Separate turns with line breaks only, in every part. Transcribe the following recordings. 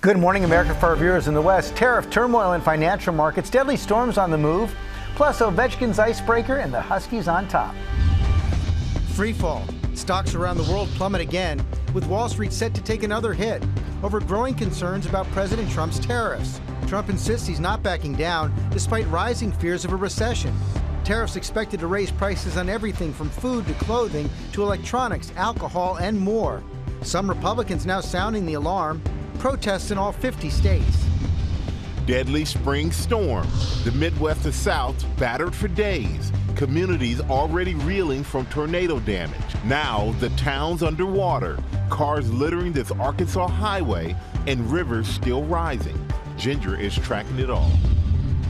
Good morning, America. For our viewers in the West, tariff turmoil in financial markets, deadly storms on the move, plus Ovechkin's icebreaker and the Huskies on top. Free fall. Stocks around the world plummet again, with Wall Street set to take another hit over growing concerns about President Trump's tariffs. Trump insists he's not backing down, despite rising fears of a recession. Tariffs expected to raise prices on everything from food to clothing to electronics, alcohol, and more. Some Republicans now sounding the alarm. Protests in all 50 states.
Deadly spring storm. The Midwest and South battered for days. Communities already reeling from tornado damage. Now the town's underwater. Cars littering this Arkansas highway and rivers still rising. Ginger is tracking it all.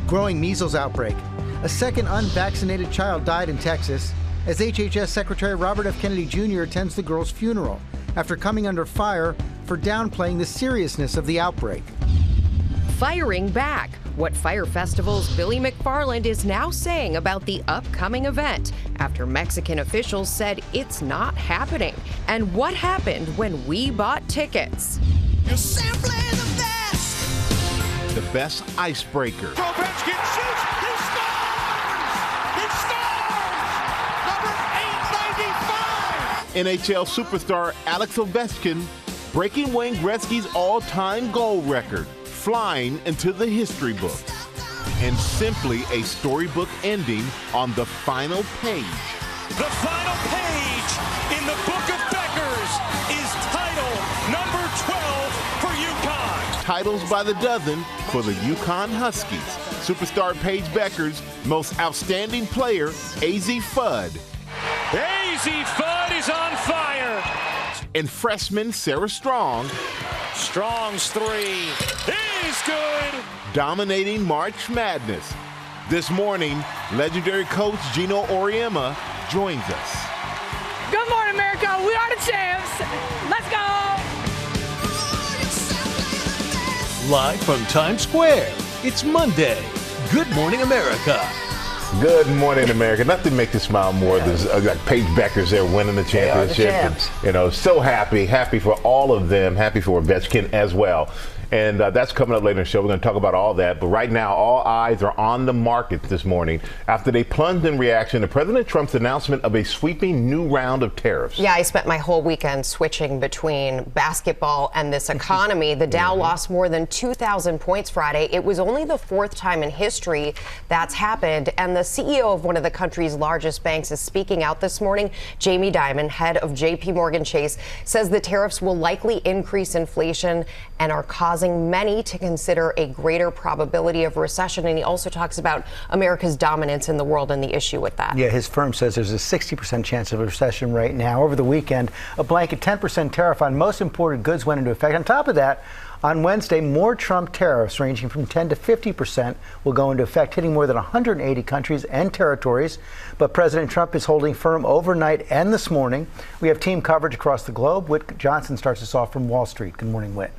Growing measles outbreak. A second unvaccinated child died in Texas as HHS Secretary Robert F. Kennedy Jr. attends the girl's funeral after coming under fire for downplaying the seriousness of the outbreak.
Firing back. What Fire Festival's Billy McFarland is now saying about the upcoming event after Mexican officials said it's not happening. And what happened when we bought tickets.
You're simply the best.
The best icebreaker.
Ovechkin shoots. He scores. He scores. Number 895.
NHL superstar Alex Ovechkin breaking Wayne Gretzky's all-time goal record, flying into the history books, and simply a storybook ending on the final page.
The final page in the Book of Beckers is title number 12 for UConn.
Titles by the dozen for the UConn Huskies. Superstar Paige Becker's most outstanding player, AZ Fudd.
AZ Fudd is on fire.
And freshman Sarah Strong.
Strong's three is good.
Dominating March Madness. This morning, legendary coach Gino Auriemma joins us.
Good morning, America. We are the champs. Let's go.
Live from Times Square, it's Monday. Good morning, America.
Good morning, America. Nothing makes you smile more than like Paige Becker's there winning the championship. So happy for all of them. Happy for Ovechkin as well. And that's coming up later in the show. We're going to talk about all that. But right now, all eyes are on the markets this morning after they plunged in reaction to President Trump's announcement of a sweeping new round of tariffs.
Yeah, I spent my whole weekend switching between basketball and this economy. The Dow lost more than 2,000 points Friday. It was only the fourth time in history that's happened. And the CEO of one of the country's largest banks is speaking out this morning. Jamie Dimon, head of J.P. Morgan Chase, says the tariffs will likely increase inflation and are causing many to consider a greater probability of recession. And he also talks about America's dominance in the world and the issue with that.
Yeah, his firm says there's a 60% chance of a recession right now. Over the weekend, a blanket 10% tariff on most imported goods went into effect. On top of that, on Wednesday, more Trump tariffs ranging from 10 to 50% will go into effect, hitting more than 180 countries and territories. But President Trump is holding firm overnight and this morning. We have team coverage across the globe. Whit Johnson starts us off from Wall Street. Good morning, Whit.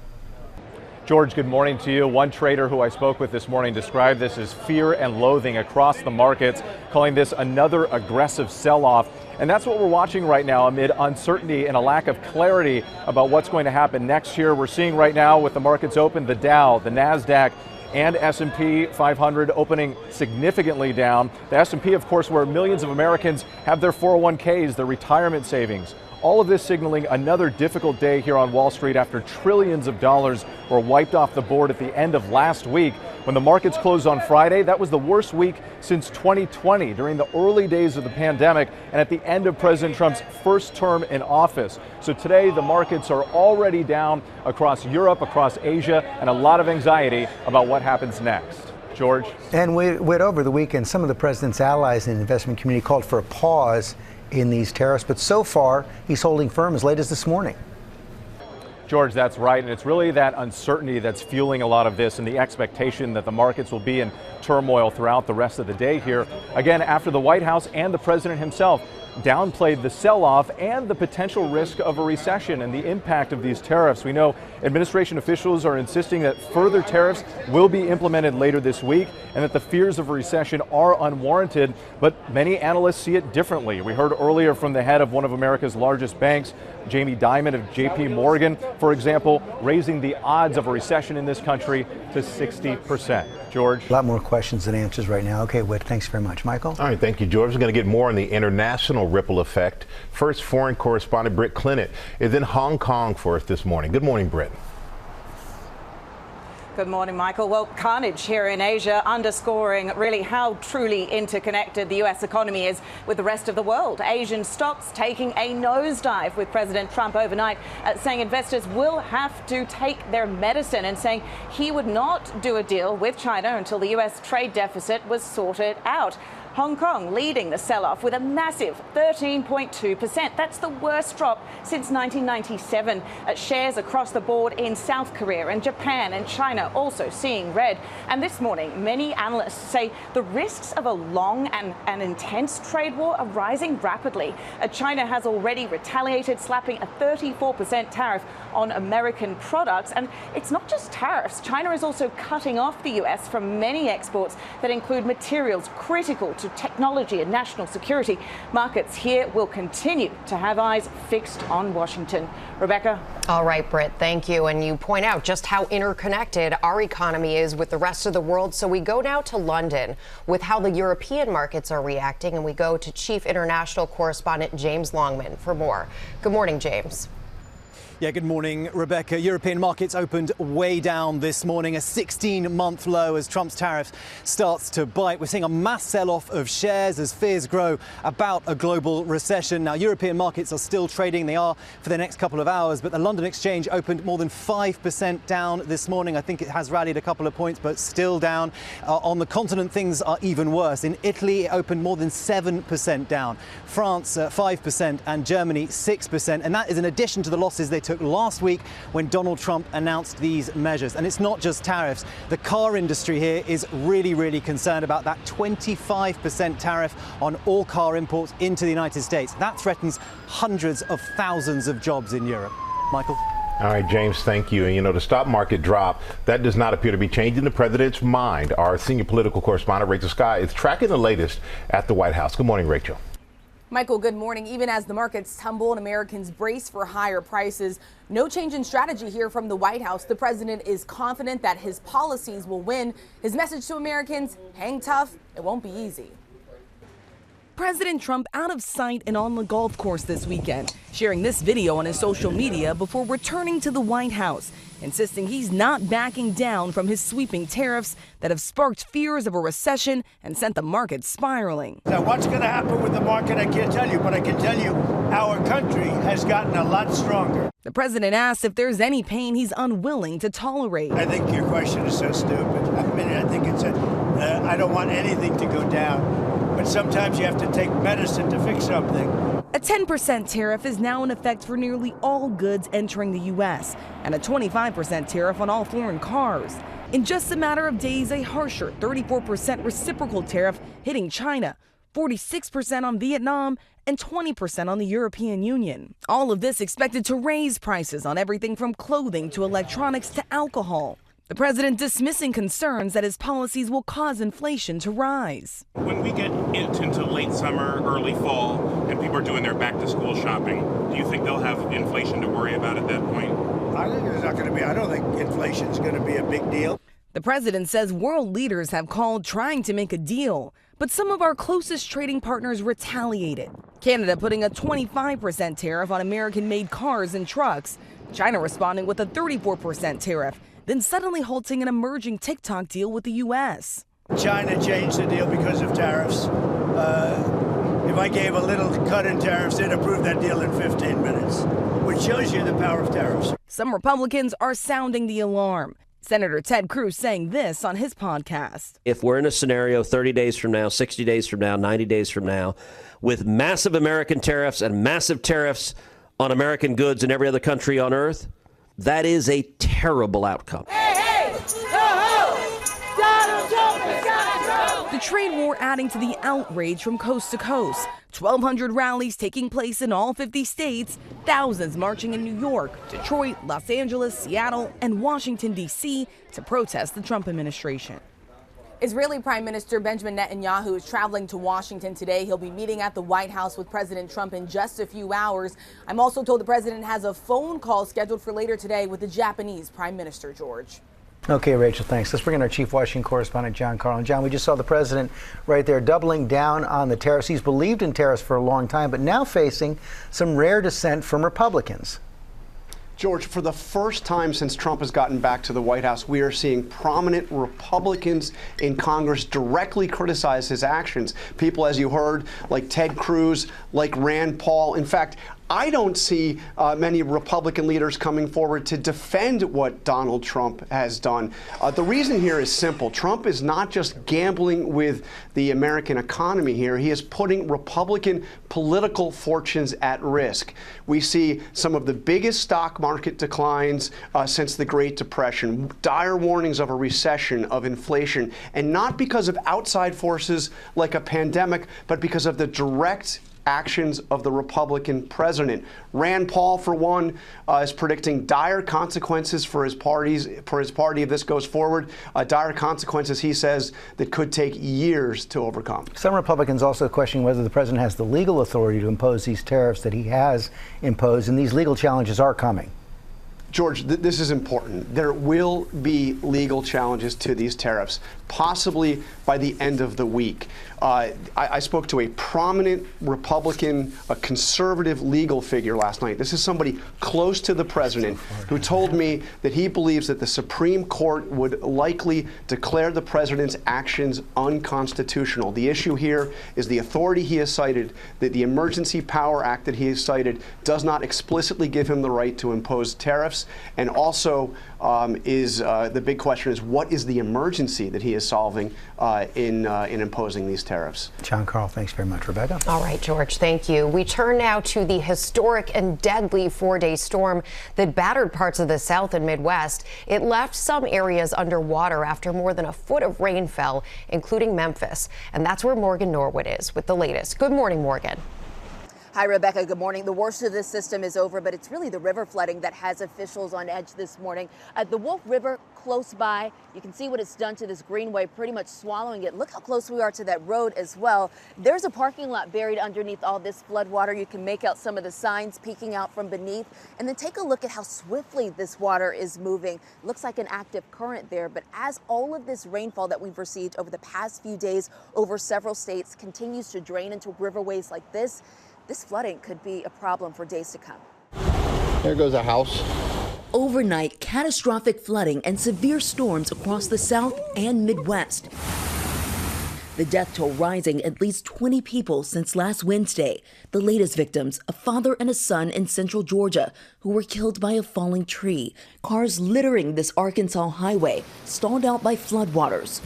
George, good morning to you. One trader who I spoke with this morning described this as fear and loathing across the markets, calling this another aggressive sell-off. And that's what we're watching right now amid uncertainty and a lack of clarity about what's going to happen next year. We're seeing right now with the markets open, the Dow, the NASDAQ, and S&P 500 opening significantly down. The S&P, of course, where millions of Americans have their 401ks, their retirement savings. All of this signaling another difficult day here on Wall Street after trillions of dollars were wiped off the board at the end of last week. When the markets closed on Friday, that was the worst week since 2020 during the early days of the pandemic and at the end of President Trump's first term in office. So today the markets are already down across Europe, across Asia, and a lot of anxiety about what happens next. George?
And Whit, over the weekend, some of the president's allies in the investment community called for a pause in these tariffs, but so far he's holding firm as late as this morning.
George, that's right, and it's really that uncertainty that's fueling a lot of this and the expectation that the markets will be in turmoil throughout the rest of the day here. Again, after the White House and the president himself downplayed the sell-off and the potential risk of a recession and the impact of these tariffs. We know administration officials are insisting that further tariffs will be implemented later this week and that the fears of a recession are unwarranted, but many analysts see it differently. We heard earlier from the head of one of America's largest banks, Jamie Dimon of JP Morgan, for example, raising the odds of a recession in this country to 60%. George?
A lot more questions than answers right now. Okay, Whit, thanks very much. Michael?
All right, thank you, George. We're going to get more on the international ripple effect. First, foreign correspondent Britt Clinton is in Hong Kong for us this morning. Good morning, Britt.
Good morning, Michael. Well, carnage here in Asia underscoring really how truly interconnected the U.S. economy is with the rest of the world. Asian stocks taking a nosedive with President Trump overnight saying investors will have to take their medicine and saying he would not do a deal with China until the U.S. trade deficit was sorted out. Hong Kong leading the sell-off with a massive 13.2%. That's the worst drop since 1997. Shares across the board in South Korea and Japan and China also seeing red. And this morning, many analysts say the risks of a long and intense trade war are rising rapidly. China has already retaliated, slapping a 34% tariff on American products. And it's not just tariffs. China is also cutting off the U.S. from many exports that include materials critical to technology and national security. Markets here will continue to have eyes fixed on Washington. Rebecca?
All right, Britt, thank you. And you point out just how interconnected our economy is with the rest of the world. So we go now to London with how the European markets are reacting, and we go to Chief International Correspondent James Longman for more. Good morning, James.
Yeah, good morning, Rebecca. European markets opened way down this morning, a 16-month low as Trump's tariffs starts to bite. We're seeing a mass sell-off of shares as fears grow about a global recession. Now, European markets are still trading. They are for the next couple of hours, but the London Exchange opened more than 5% down this morning. I think it has rallied a couple of points, but still down. On the continent, things are even worse. In Italy, it opened more than 7% down. France, 5%, and Germany, 6%. And that is in addition to the losses they took last week when Donald Trump announced these measures. And it's not just tariffs. The car industry here is really concerned about that 25% tariff on all car imports into the United States. That threatens hundreds of thousands of jobs in Europe. Michael?
All right, James, thank you. And, you know, the stock market drop, that does not appear to be changing the president's mind. Our senior political correspondent, Rachel Scott, is tracking the latest at the White House. Good morning, Rachel.
Michael, good morning. Even as the markets tumble and Americans brace for higher prices, no change in strategy here from the White House. The president is confident that his policies will win. His message to Americans, hang tough, it won't be easy. President Trump out of sight and on the golf course this weekend, sharing this video on his social media before returning to the White House, insisting he's not backing down from his sweeping tariffs that have sparked fears of a recession and sent the market spiraling.
Now, what's going to happen with the market, I can't tell you, but I can tell you our country has gotten a lot stronger.
The president asked if there's any pain he's unwilling to tolerate.
I think your question is so stupid. I mean, I think it's I don't want anything to go down. But sometimes you have to take medicine to fix something.
A 10% tariff is now in effect for nearly all goods entering the U.S. and a 25% tariff on all foreign cars. In just a matter of days, a harsher 34% reciprocal tariff hitting China, 46% on Vietnam, and 20% on the European Union. All of this expected to raise prices on everything from clothing to electronics to alcohol. The president dismissing concerns that his policies will cause inflation to rise.
When we get into late summer, early fall, and people are doing their back-to-school shopping, do you think they'll have inflation to worry about at that point?
I think there's not going to be. I don't think inflation's going to be a big deal.
The president says world leaders have called trying to make a deal, but some of our closest trading partners retaliated. Canada putting a 25% tariff on American-made cars and trucks. China responding with a 34% tariff. Then suddenly halting an emerging TikTok deal with the U.S.
China changed the deal because of tariffs. If I gave a little cut in tariffs, they'd approve that deal in 15 minutes, which shows you the power of tariffs.
Some Republicans are sounding the alarm. Senator Ted Cruz saying this on his podcast.
If we're in a scenario 30 days from now, 60 days from now, 90 days from now, with massive American tariffs and massive tariffs on American goods in every other country on earth, that is a terrible outcome.
The trade war adding to the outrage from coast to coast.
1,200 rallies taking place in all 50 states, thousands marching in New York, Detroit, Los Angeles, Seattle, and Washington, D.C. to protest the Trump administration.
Israeli Prime Minister Benjamin Netanyahu is traveling to Washington today. He'll be meeting at the White House with President Trump in just a few hours. I'm also told the president has a phone call scheduled for later today with the Japanese Prime Minister, George.
Okay, Rachel, thanks. Let's bring in our chief Washington correspondent, John Carl. And John, we just saw the president right there doubling down on the tariffs. He's believed in tariffs for a long time, but now facing some rare dissent from Republicans.
George, for the first time since Trump has gotten back to the White House, we are seeing prominent Republicans in Congress directly criticize his actions. People, as you heard, like Ted Cruz, like Rand Paul. In fact, I don't see many Republican leaders coming forward to defend what Donald Trump has done. The reason here is simple. Trump is not just gambling with the American economy here. He is putting Republican political fortunes at risk. We see some of the biggest stock market declines since the Great Depression, dire warnings of a recession, of inflation, and not because of outside forces like a pandemic, but because of the direct actions of the Republican president. Rand Paul, for one, is predicting dire consequences for his party if this goes forward. Dire consequences, he says, that could take years to overcome.
Some Republicans also questioning whether the president has the legal authority to impose these tariffs that he has imposed, and these legal challenges are coming.
George, this is important. There will be legal challenges to these tariffs, possibly by the end of the week. I spoke to a prominent Republican, a conservative legal figure last night. This is somebody close to the president who told me that he believes that the Supreme Court would likely declare the president's actions unconstitutional. The issue here is the authority he has cited, that the Emergency Power Act that he has cited does not explicitly give him the right to impose tariffs. And also the big question is, what is the emergency that he is solving in imposing these tariffs?
John Carl, thanks very much. Rebecca?
All right, George, thank you. We turn now to the historic and deadly four-day storm that battered parts of the South and Midwest. It left some areas underwater after more than a foot of rain fell, including Memphis. And that's where Morgan Norwood is with the latest. Good morning, Morgan.
Hi, Rebecca. Good morning. The worst of this system is over, but it's really the river flooding that has officials on edge this morning. The Wolf River close by, you can see what it's done to this greenway, pretty much swallowing it. Look how close we are to that road as well. There's a parking lot buried underneath all this flood water. You can make out some of the signs peeking out from beneath. And then take a look at how swiftly this water is moving. Looks like an active current there, but as all of this rainfall that we've received over the past few days over several states continues to drain into riverways like this flooding could be a problem for days to come.
There goes a house.
Overnight, catastrophic flooding and severe storms across the South and Midwest. The death toll rising, at least 20 people since last Wednesday. The latest victims, a father and a son in central Georgia who were killed by a falling tree. Cars littering this Arkansas highway, stalled out by floodwaters.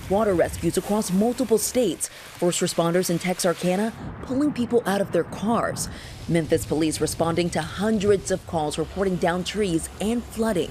Water rescues across multiple states. First responders in Texarkana pulling people out of their cars. Memphis police responding to hundreds of calls reporting downed trees and flooding.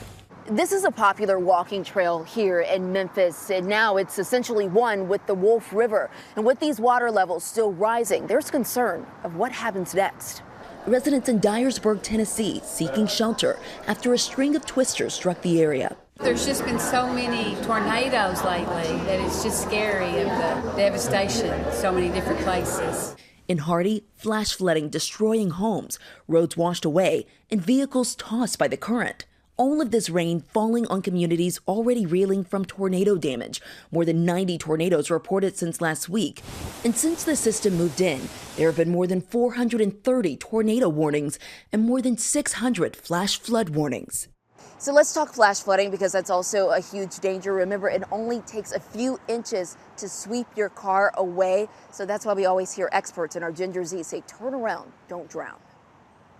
This is a popular walking trail here in Memphis, and now it's essentially one with the Wolf River. And with these water levels still rising, there's concern of what happens next.
Residents in Dyersburg, Tennessee, seeking shelter after a string of twisters struck the area.
There's just been so many tornadoes lately that it's just scary of the devastation in so many different places.
In Hardy, flash flooding destroying homes, roads washed away, and vehicles tossed by the current. All of this rain falling on communities already reeling from tornado damage. More than 90 tornadoes reported since last week. And since the system moved in, there have been more than 430 tornado warnings and more than 600 flash flood warnings.
So let's talk flash flooding, because that's also a huge danger. Remember, it only takes a few inches to sweep your car away. So that's why we always hear experts in our Ginger Z say, turn around, don't drown.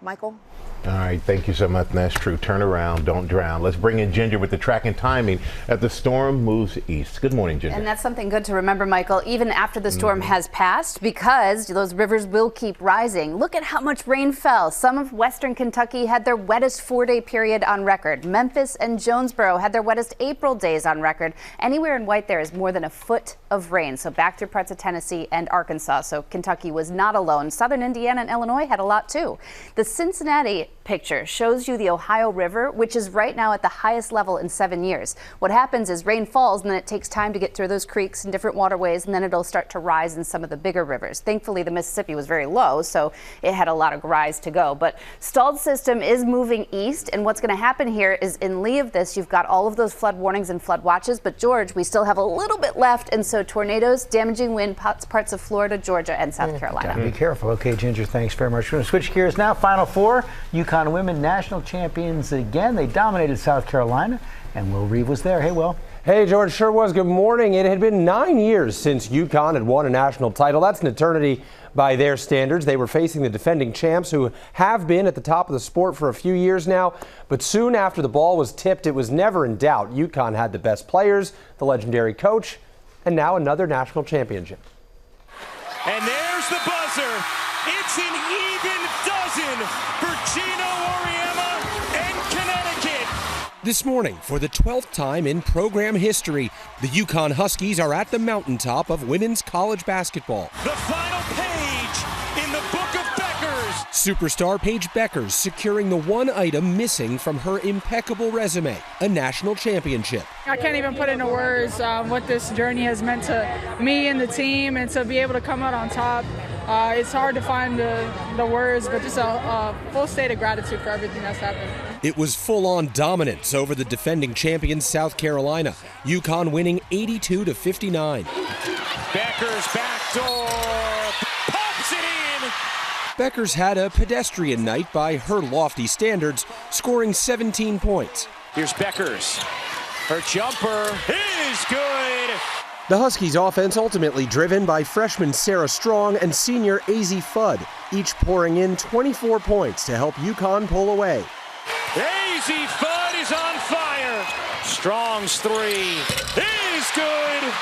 Michael?
All right, thank you so much. That's true. Turn around, don't drown. Let's bring in Ginger with the track and timing as the storm moves east. Good morning, Ginger.
And that's something good to remember, Michael, even after the storm has passed, because those rivers will keep rising. Look at how much rain fell. Some of western Kentucky had their wettest 4-day period on record. Memphis and Jonesboro had their wettest April days on record. Anywhere in white there is more than a foot of rain. So back through parts of Tennessee and Arkansas. So Kentucky was not alone. Southern Indiana and Illinois had a lot too. The Cincinnati picture shows you the Ohio River, which is right now at the highest level in 7 years. What happens is rain falls and then it takes time to get through those creeks and different waterways, and then it'll start to rise in some of the bigger rivers. Thankfully, the Mississippi was very low, so it had a lot of rise to go. But stalled system is moving east, and what's going to happen here is in lee of this, you've got all of those flood warnings and flood watches. But George, we still have a little bit left, and so tornadoes, damaging wind, parts of Florida, Georgia, and South Carolina.
Gotta be careful. Okay, Ginger, thanks very much. We're going to switch gears now. Final four. UConn women national champions again. They dominated South Carolina, and Will Reeve was there. Hey, Will.
Hey, George, sure was. Good morning. It had been 9 years since UConn had won a national title. That's an eternity by their standards. They were facing the defending champs, who have been at the top of the sport for a few years now. But soon after the ball was tipped, it was never in doubt. UConn had the best players, the legendary coach, and now another national championship.
And there's the buzzer. It's an even dozen for Gino Auriemma and Connecticut.
This morning, for the 12th time in program history, the UConn Huskies are at the mountaintop of women's college basketball.
The final page in the book of Beckers.
Superstar Paige Beckers securing the one item missing from her impeccable resume, a national championship.
I can't even put into words what this journey has meant to me and the team, and to be able to come out on top. It's hard to find the words, but just a full state of gratitude for everything that's happened.
It was full-on dominance over the defending champions South Carolina, UConn winning 82-59.
Beckers backdoor, pops it in.
Beckers had a pedestrian night by her lofty standards, scoring 17 points.
Here's Beckers. Her jumper is good.
The Huskies' offense ultimately driven by freshman Sarah Strong and senior Azzi Fudd, each pouring in 24 points to help UConn pull away.
Azzi Fudd is on fire. Strong's three is good.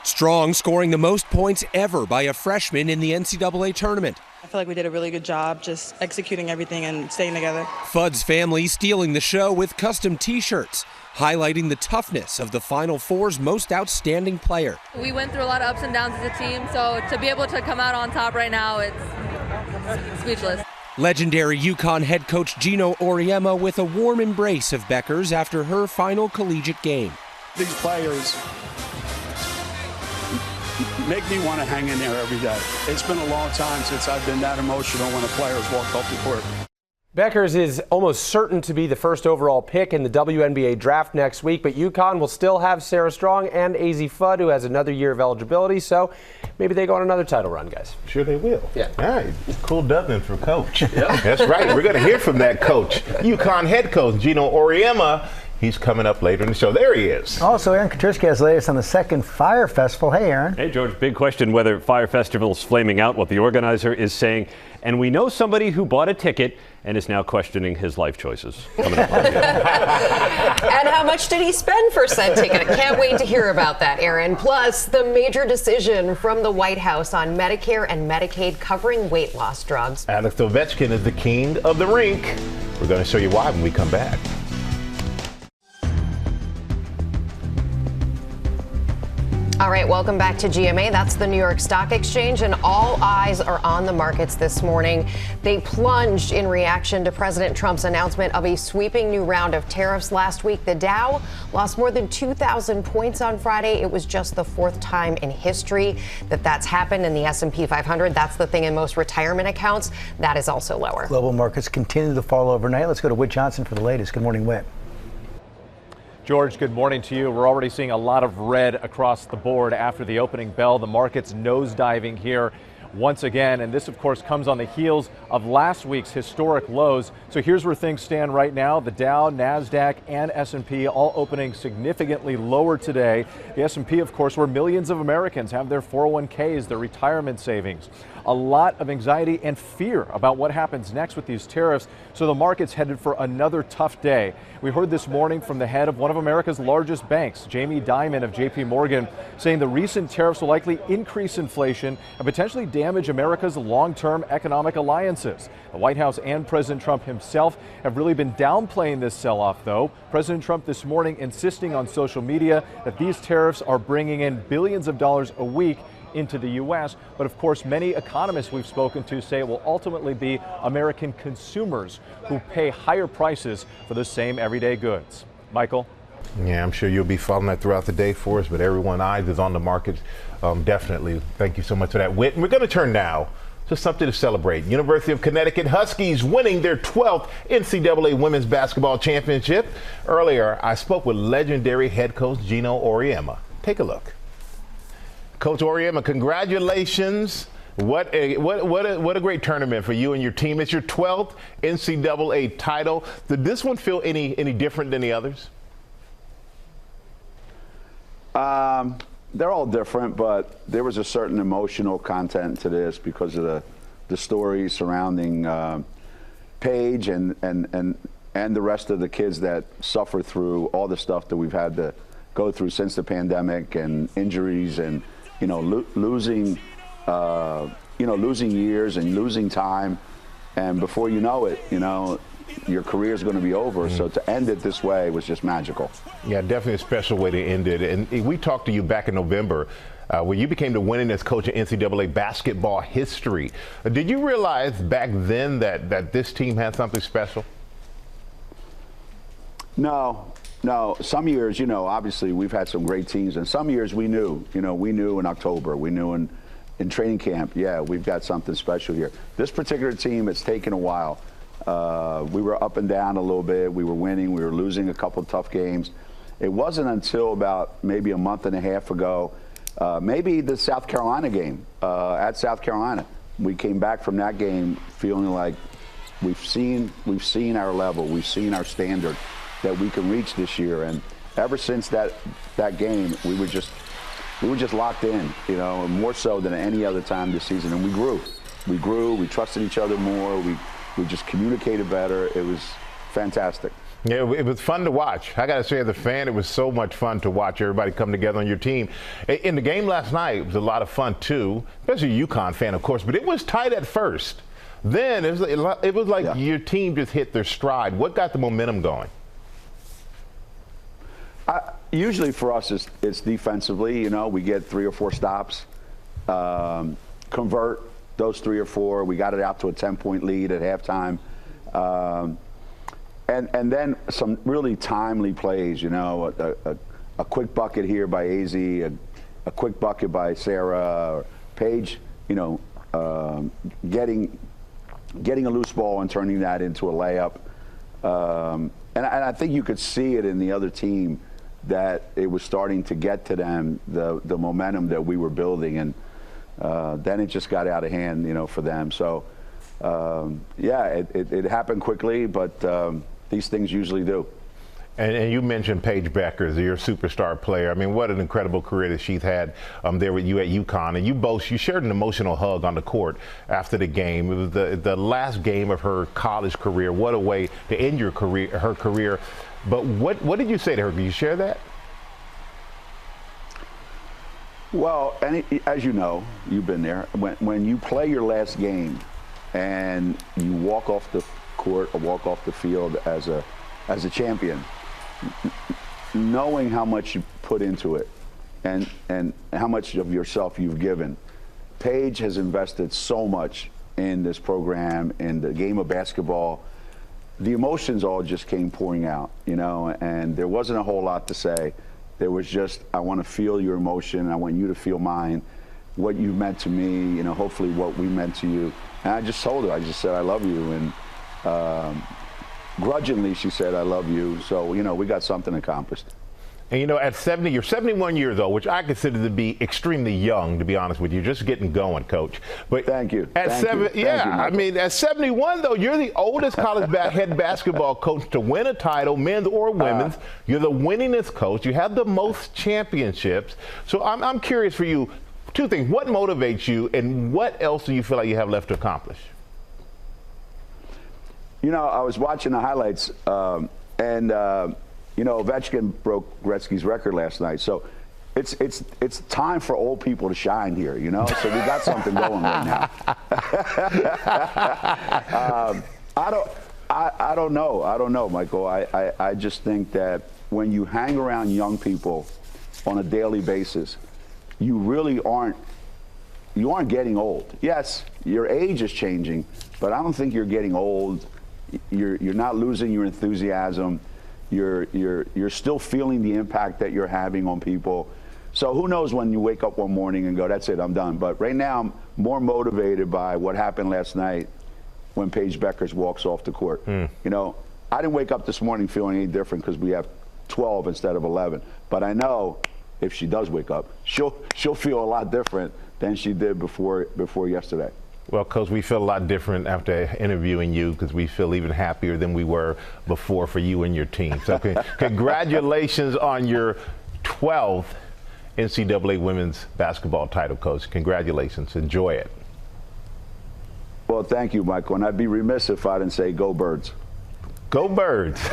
Strong scoring the most points ever by a freshman in the NCAA tournament.
I feel like we did a really good job just executing everything and staying together.
Fudd's family stealing the show with custom t-shirts, highlighting the toughness of the Final Four's most outstanding player.
We went through a lot of ups and downs as a team, so to be able to come out on top right now, it's speechless.
Legendary UConn head coach Gino Auriemma with a warm embrace of Beckers after her final collegiate game.
These players make me want to hang in there every day. It's been a long time since I've been that emotional when a player has walked off the court.
Beckers is almost certain to be the first overall pick in the WNBA draft next week, but UConn will still have Sarah Strong and Azzi Fudd, who has another year of eligibility, so maybe they go on another title run, guys.
Sure they will.
Yeah.
All right. Cool Dublin for coach. Yep. That's right. We're going to hear from that coach, UConn head coach Gino Auriemma. He's coming up later in the show. There he is.
Also, Aaron Katursky has the latest on the second Fire Festival. Hey, Aaron.
Hey, George. Big question whether Fire Festival's flaming out, what the organizer is saying. And we know somebody who bought a ticket and is now questioning his life choices. Coming up on
And how much did he spend for said ticket? Can't wait to hear about that, Aaron. Plus, the major decision from the White House on Medicare and Medicaid covering weight loss drugs.
Alex Ovechkin is the king of the rink. We're going to show you why when we come back.
All right, welcome back to GMA. That's the New York Stock Exchange, and all eyes are on the markets this morning. They plunged in reaction to President Trump's announcement of a sweeping new round of tariffs last week. The Dow lost more than 2,000 points on Friday. It was just the fourth time in history that's happened. In the S&P 500, that's the thing in most retirement accounts. That is also lower.
Global markets continue to fall overnight. Let's go to Whit Johnson for the latest. Good morning, Whit.
George, good morning to you. We're already seeing a lot of red across the board after the opening bell. The market's nosediving here. once again. And this, of course, comes on the heels of last week's historic lows. So here's where things stand right now. The Dow, NASDAQ, and S&P all opening significantly lower today. The S&P, of course, where millions of Americans have their 401ks, their retirement savings. A lot of anxiety and fear about what happens next with these tariffs, so the market's headed for another tough day. We heard this morning from the head of one of America's largest banks, Jamie Dimon of JP Morgan, saying the recent tariffs will likely increase inflation and potentially damage America's long-term economic alliances. The White House and President Trump himself have really been downplaying this sell-off, though. President Trump this morning insisting on social media that these tariffs are bringing in billions of dollars a week into the U.S. But of course, many economists we've spoken to say it will ultimately be American consumers who pay higher prices for the same everyday goods. Michael?
Yeah, I'm sure you'll be following that throughout the day for us, but everyone's eyes is on the market. Definitely. Thank you so much for that, Whit. And we're going to turn now to something to celebrate. University of Connecticut Huskies winning their 12th NCAA Women's Basketball Championship. Earlier, I spoke with legendary head coach Gino Auriemma. Take a look. Coach Auriemma, congratulations. What a great tournament for you and your team. It's your 12th NCAA title. Did this one feel any different than the others?
They're all different, but there was a certain emotional content to this because of the stories surrounding Paige and the rest of the kids that suffer through all the stuff that we've had to go through since the pandemic and injuries and losing years and losing time, and before you know it, your career is going to be over. So to end it this way was just magical.
Yeah, definitely a special way to end it. And we talked to you back in November when you became the winningest coach in NCAA basketball history. Did you realize back then that this team had something special?
No. Some years, obviously we've had some great teams, and some years we knew in October, we knew in training camp, yeah, we've got something special here. This particular team, it's taken a while. We were up and down a little bit. We were winning. We were losing a couple of tough games. It wasn't until about maybe a month and a half ago, maybe the South Carolina game at South Carolina. We came back from that game feeling like we've seen our level, we've seen our standard that we can reach this year. And ever since that game, we were just locked in, more so than any other time this season. And we grew. We trusted each other more. We just communicated better. It was fantastic.
Yeah, it was fun to watch. I got to say, as a fan, it was so much fun to watch everybody come together on your team. In the game last night, it was a lot of fun, too, especially a UConn fan, of course, but it was tight at first. Then it was like your team just hit their stride. What got the momentum going?
Usually for us, it's defensively. We get 3 or 4 stops, convert those 3 or 4. We got it out to a 10-point lead at halftime. And then some really timely plays, a quick bucket here by AZ, a quick bucket by Sarah, or Paige, getting a loose ball and turning that into a layup. And I think you could see it in the other team that it was starting to get to them, the momentum that we were building. And then it just got out of hand, for them. So, it happened quickly, but these things usually do.
And you mentioned Paige Becker, your superstar player. I mean, what an incredible career that she's had there with you at UConn. And you shared an emotional hug on the court after the game. It was the last game of her college career. What a way to end her career. But what did you say to her? Can you share that?
Well, as you know, you've been there. When you play your last game and you walk off the court or walk off the field as a champion, knowing how much you put into it and how much of yourself you've given. Paige has invested so much in this program, in the game of basketball. The emotions all just came pouring out, and there wasn't a whole lot to say. There was just, I want to feel your emotion. I want you to feel mine, what you meant to me, hopefully what we meant to you. And I just told her, I just said, I love you. And grudgingly, she said, I love you. So, we got something accomplished.
And, you know, at 70, you're 71 years old, which I consider to be extremely young, to be honest with you. Just getting going, Coach. But
thank you.
At I mean, at 71, though, you're the oldest college head basketball coach to win a title, men's or women's. You're the winningest coach. You have the most championships. So I'm curious for you, two things. What motivates you, and what else do you feel like you have left to accomplish?
You know, I was watching the highlights, you know, Ovechkin broke Gretzky's record last night. So it's time for old people to shine here, you know? So we got something going right now. I don't know, Michael. I just think that when you hang around young people on a daily basis, you really aren't getting old. Yes, your age is changing, but I don't think you're getting old. You're not losing your enthusiasm. You're still feeling the impact that you're having on people. So who knows when you wake up one morning and go, that's it, I'm done. But right now I'm more motivated by what happened last night when Paige Beckers walks off the court. You know, I didn't wake up this morning feeling any different because we have 12 instead of 11. But I know if she does wake up, she'll feel a lot different than she did before yesterday.
Well, Coach, we feel a lot different after interviewing you because we feel even happier than we were before for you and your team. So congratulations on your 12th NCAA women's basketball title, Coach. Congratulations. Enjoy it.
Well, thank you, Michael. And I'd be remiss if I didn't say go Birds.
Go Birds. You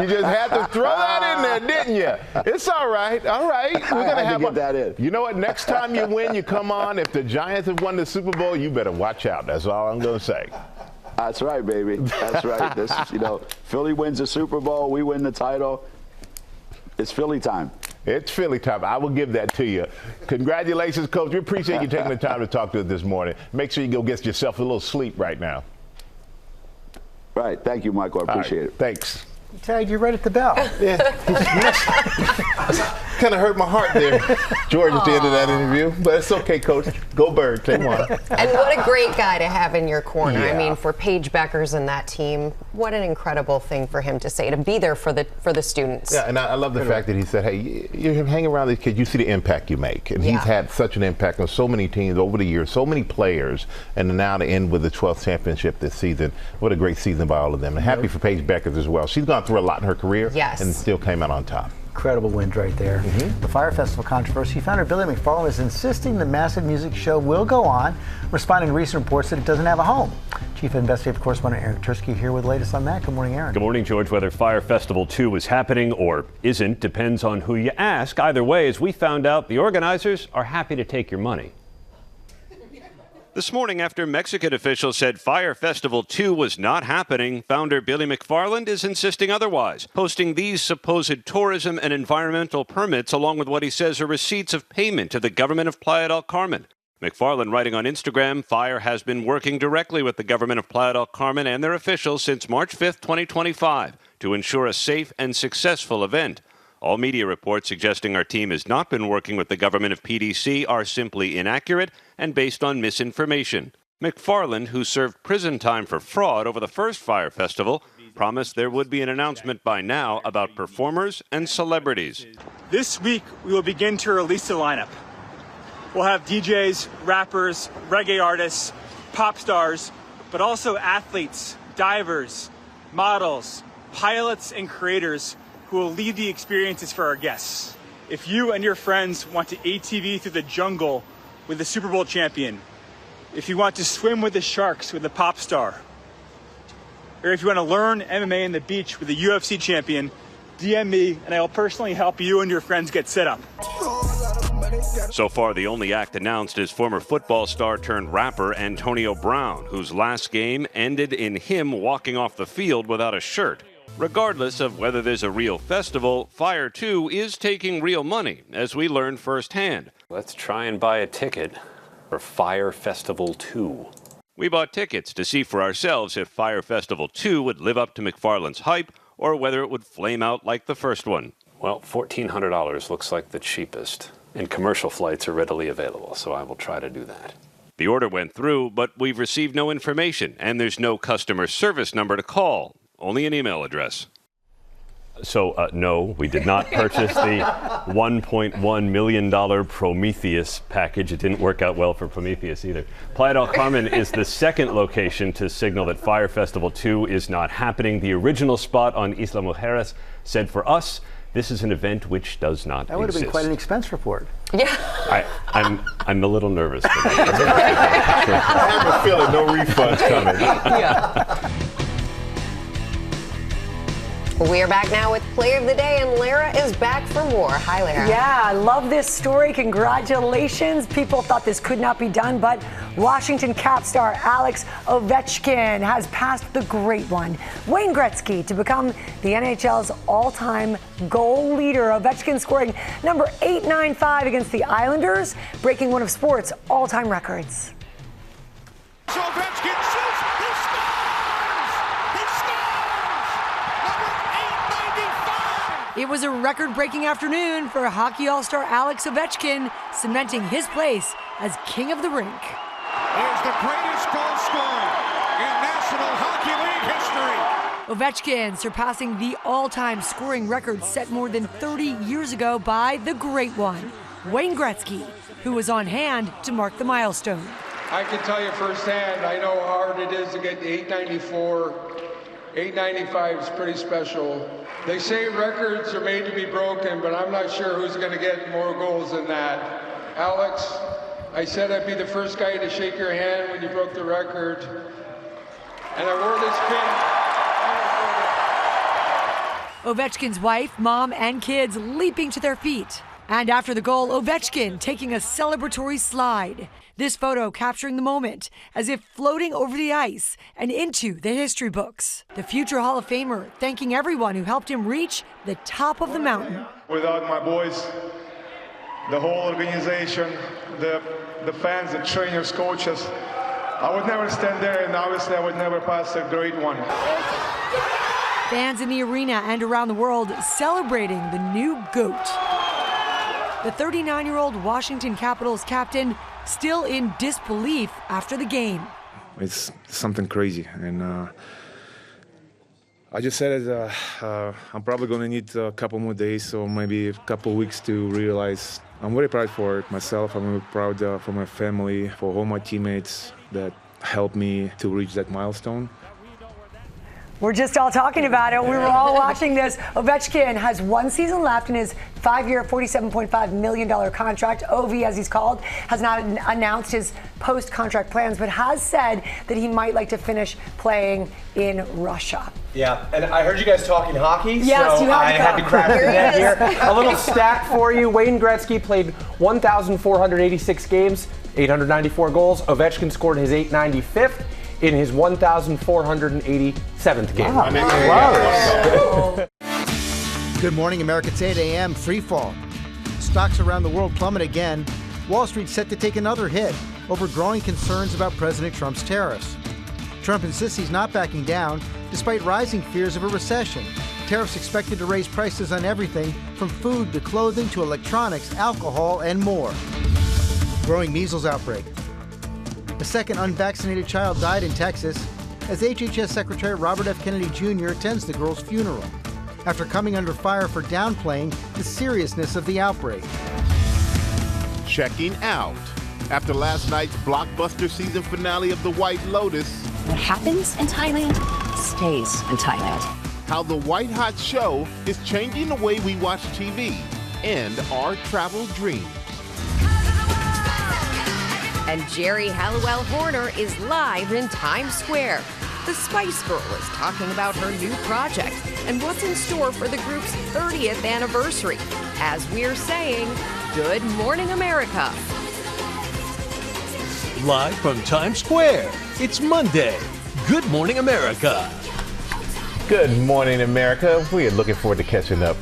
just had to throw that in there, didn't you? It's all right. All right. We're going to have
get that in.
You know what? Next time you win, you come on. If the Giants have won the Super Bowl, you better watch out. That's all I'm going to say.
That's right, baby. That's right. This is, you know, Philly wins the Super Bowl. We win the title. It's Philly time.
It's Philly time. I will give that to you. Congratulations, Coach. We appreciate you taking the time to talk to us this morning. Make sure you go get yourself a little sleep right now.
Right. Thank you, Michael. I appreciate it.
Thanks.
He tagged you right at the bell.
Yeah. Kind of hurt my heart there, George, at the end of that interview. But it's okay, Coach. Go Birds. They won.
And what a great guy to have in your corner.
Yeah.
I mean, for Paige Beckers and that team, what an incredible thing for him to say, to be there for the students.
Yeah, and I love the fact that he said, hey, you hang around these kids, you see the impact you make. And he's had such an impact on so many teams over the years, so many players, and now to end with the 12th championship this season. What a great season by all of them. And happy for Paige Beckers as well. She's gone through a lot in her career and still came out on top.
Incredible win right there. The Fire Festival controversy. Founder Billy McFarland is insisting the massive music show will go on, responding to recent reports that it doesn't have a home. Chief Investigative Correspondent Aaron Tursky here with the latest on that. Good morning, Aaron.
Good morning, George. Whether Fire Festival 2 is happening or isn't depends on who you ask. Either way, as we found out, the organizers are happy to take your money. This morning, after Mexican officials said Fire Festival 2 was not happening, founder Billy McFarland is insisting otherwise, posting these supposed tourism and environmental permits along with what he says are receipts of payment to the government of Playa del Carmen. McFarland writing on Instagram, Fire has been working directly with the government of Playa del Carmen and their officials since March 5th, 2025 to ensure a safe and successful event. All media reports suggesting our team has not been working with the government of PDC are simply inaccurate and based on misinformation. McFarland, who served prison time for fraud over the first Fire Festival, promised there would be an announcement by now about performers and celebrities.
This week, we will begin to release the lineup. We'll have DJs, rappers, reggae artists, pop stars, but also athletes, divers, models, pilots, and creators who will lead the experiences for our guests. If you and your friends want to ATV through the jungle with the Super Bowl champion, if you want to swim with the sharks with the pop star, or if you want to learn MMA in the beach with the UFC champion, DM me and I will personally help you and your friends get set up.
So far, the only act announced is former football star turned rapper Antonio Brown, whose last game ended in him walking off the field without a shirt. Regardless of whether there's a real festival, Fire 2 is taking real money, as we learned firsthand.
Let's try and buy a ticket for Fire Festival 2.
We bought tickets to see for ourselves if Fire Festival 2 would live up to McFarland's hype or whether it would flame out like the first one.
Well, $1,400 looks like the cheapest, and commercial flights are readily available, so I will try to do that.
The order went through, but we've received no information, and there's no customer service number to call. Only an email address. So, no, we did not purchase the $1.1 million Prometheus package. It didn't work out well for Prometheus either. Playa del Carmen is the second location to signal that Fire Festival 2 is not happening. The original spot on Isla Mujeres said for us, this is an event which does not exist.
That would have been quite an expense report.
Yeah.
I'm a little nervous for that.
I have a feeling no refunds coming.
Yeah. We are back now with Player of the Day, and Lara is back for more. Hi, Lara.
Yeah, I love this story. Congratulations. People thought this could not be done, but Washington Cap star Alex Ovechkin has passed the great one, Wayne Gretzky, to become the NHL's all-time goal leader. Ovechkin scoring number 895 against the Islanders, breaking one of sports' all-time records.
Ovechkin shoots. He scores! He scores! Number 895!
It was a record-breaking afternoon for hockey all-star Alex Ovechkin, cementing his place as king of the rink.
Is the greatest goal scorer in National Hockey League history.
Ovechkin surpassing the all-time scoring record set more than 30 years ago by the great one, Wayne Gretzky, who was on hand to mark the milestone.
I can tell you firsthand, I know how hard it is to get the 894. 895 is pretty special. They say records are made to be broken, but I'm not sure who's going to get more goals than that. Alex, I said I'd be the first guy to shake your hand when you broke the record. And I wore this pin.
Ovechkin's wife, mom, and kids leaping to their feet. And after the goal, Ovechkin taking a celebratory slide. This photo capturing the moment as if floating over the ice and into the history books. The future Hall of Famer thanking everyone who helped him reach the top of the mountain.
Without my boys, the whole organization, the fans, the trainers, coaches, I would never stand there, and obviously I would never pass a great one.
Fans in the arena and around the world celebrating the new GOAT. The 39-year-old Washington Capitals captain still in disbelief after the game.
It's something crazy, and I just said it, I'm probably going to need a couple more days or maybe a couple weeks to realize. I'm very proud for myself. I'm very proud for my family, for all my teammates that helped me to reach that milestone.
We're just all talking about it. We were all watching this. Ovechkin has one season left in his 5-year, $47.5 million contract. Ovi, as he's called, has not announced his post-contract plans, but has said that he might like to finish playing in Russia.
Yeah, and I heard you guys talking hockey,
yes,
so I had to craft the net here. A little stat for you. Wayne Gretzky played 1,486 games, 894 goals. Ovechkin scored his 895th. in his 1,487th game.
Wow. Good morning, America. It's 8 a.m. Free fall. Stocks around the world plummet again. Wall Street set to take another hit over growing concerns about President Trump's tariffs. Trump insists he's not backing down, despite rising fears of a recession. Tariffs expected to raise prices on everything from food to clothing to electronics, alcohol, and more. Growing measles outbreak. A second unvaccinated child died in Texas as HHS Secretary Robert F. Kennedy Jr. attends the girl's funeral after coming under fire for downplaying the seriousness of the outbreak.
Checking out. After last night's blockbuster season finale of The White Lotus,
what happens in Thailand stays in Thailand.
How the White Hot Show is changing the way we watch TV and our travel dreams.
And Jerry Halliwell Horner is live in Times Square. The Spice Girl is talking about her new project and what's in store for the group's 30th anniversary. As we're saying, Good Morning America.
Live from Times Square, it's Monday. Good Morning America.
Good morning, America. We are looking forward to catching up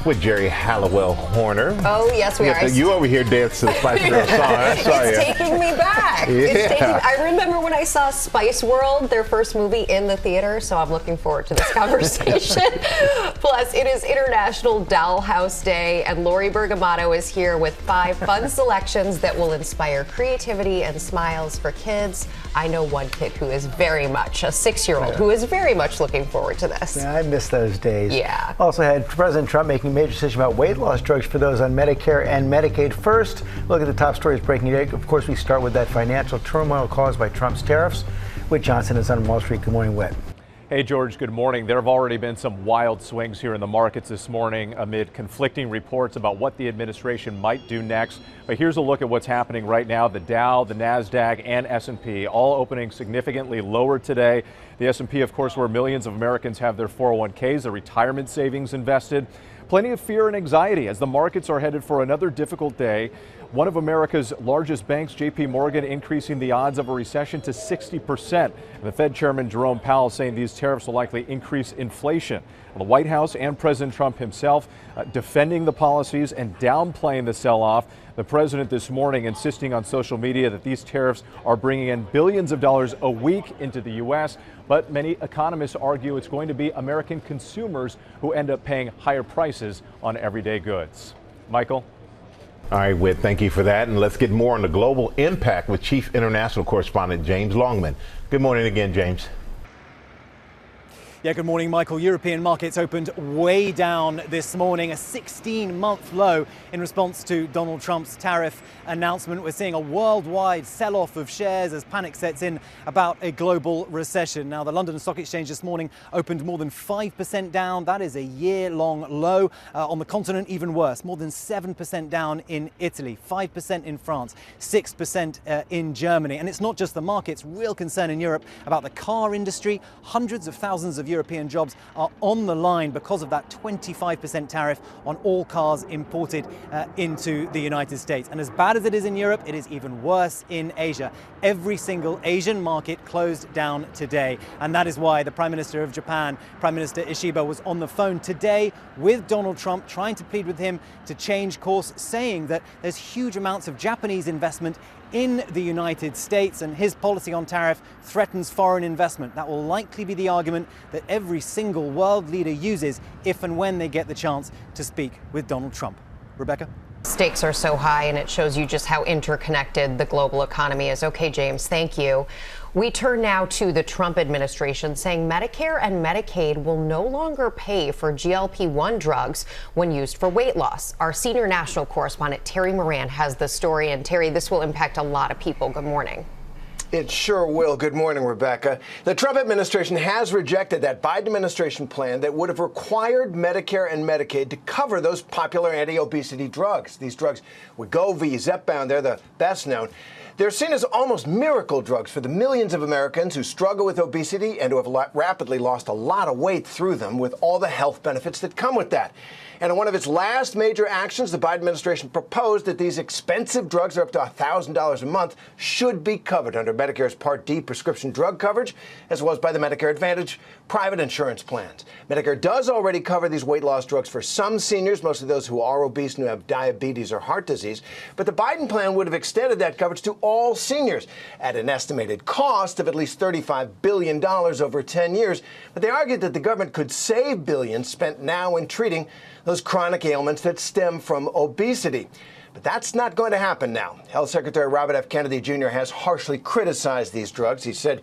with Jerry Halliwell Horner.
Oh, yes, we are.
You over here dancing to the Spice Girls song. I saw you.
It's taking me back.
Yeah.
I remember when I saw Spice World, their first movie, in the theater, so I'm looking forward to this conversation. Plus, it is International Dollhouse Day, and Lori Bergamato is here with 5 fun selections that will inspire creativity and smiles for kids. I know one kid who is very much, a 6-year-old, who is very much looking forward to this.
Yeah, I miss those days.
Yeah.
Also had President Trump making a major decision about weight loss drugs for those on Medicare and Medicaid. First, look at the top stories breaking today. Of course, we start with that financial turmoil caused by Trump's tariffs. Whit Johnson is on Wall Street. Good morning, Whit.
Hey, George, good morning. There have already been some wild swings here in the markets this morning amid conflicting reports about what the administration might do next. But here's a look at what's happening right now. The Dow, the NASDAQ, and S&P all opening significantly lower today. The S&P, of course, where millions of Americans have their 401ks, their retirement savings invested. Plenty of fear and anxiety as the markets are headed for another difficult day. One of America's largest banks, JP Morgan, increasing the odds of a recession to 60%. And the Fed Chairman Jerome Powell saying these tariffs will likely increase inflation. The White House and President Trump himself defending the policies and downplaying the sell-off. The president this morning insisting on social media that these tariffs are bringing in billions of dollars a week into the U.S., but many economists argue it's going to be American consumers who end up paying higher prices on everyday goods. Michael?
All right, Whit, thank you for that. And let's get more on the global impact with Chief International Correspondent James Longman. Good morning again, James.
Yeah, good morning, Michael. European markets opened way down this morning, a 16-month low in response to Donald Trump's tariff announcement. We're seeing a worldwide sell-off of shares as panic sets in about a global recession. Now, the London Stock Exchange this morning opened more than 5% down. That is a year-long low. On the continent, even worse, more than 7% down in Italy, 5% in France, 6% in Germany. And it's not just the markets. Real concern in Europe about the car industry. Hundreds of thousands of European jobs are on the line because of that 25% tariff on all cars imported into the United States. And as bad as it is in Europe, it is even worse in Asia. Every single Asian market closed down today. And that is why the Prime Minister of Japan, Prime Minister Ishiba, was on the phone today with Donald Trump, trying to plead with him to change course, saying that there's huge amounts of Japanese investment in the United States, and his policy on tariff threatens foreign investment. That will likely be the argument that every single world leader uses if and when they get the chance to speak with Donald Trump. Rebecca?
Stakes are so high, and it shows you just how interconnected the global economy is. Okay, James, thank you. We turn now to the Trump administration saying Medicare and Medicaid will no longer pay for GLP-1 drugs when used for weight loss. Our senior national correspondent, Terry Moran, has the story. And Terry, this will impact a lot of people. Good morning.
It sure will. Good morning, Rebecca. The Trump administration has rejected that Biden administration plan that would have required Medicare and Medicaid to cover those popular anti-obesity drugs. These drugs, Wegovy, Zepbound, they're the best known. They're seen as almost miracle drugs for the millions of Americans who struggle with obesity and who have rapidly lost a lot of weight through them, with all the health benefits that come with that. And in one of its last major actions, the Biden administration proposed that these expensive drugs are up to $1,000 a month should be covered under Medicare's Part D prescription drug coverage, as well as by the Medicare Advantage private insurance plans. Medicare does already cover these weight loss drugs for some seniors, mostly those who are obese and who have diabetes or heart disease. But the Biden plan would have extended that coverage to all seniors at an estimated cost of at least $35 billion over 10 years. But they argued that the government could save billions spent now in treating those chronic ailments that stem from obesity. But that's not going to happen now. Health Secretary Robert F. Kennedy Jr. has harshly criticized these drugs. He said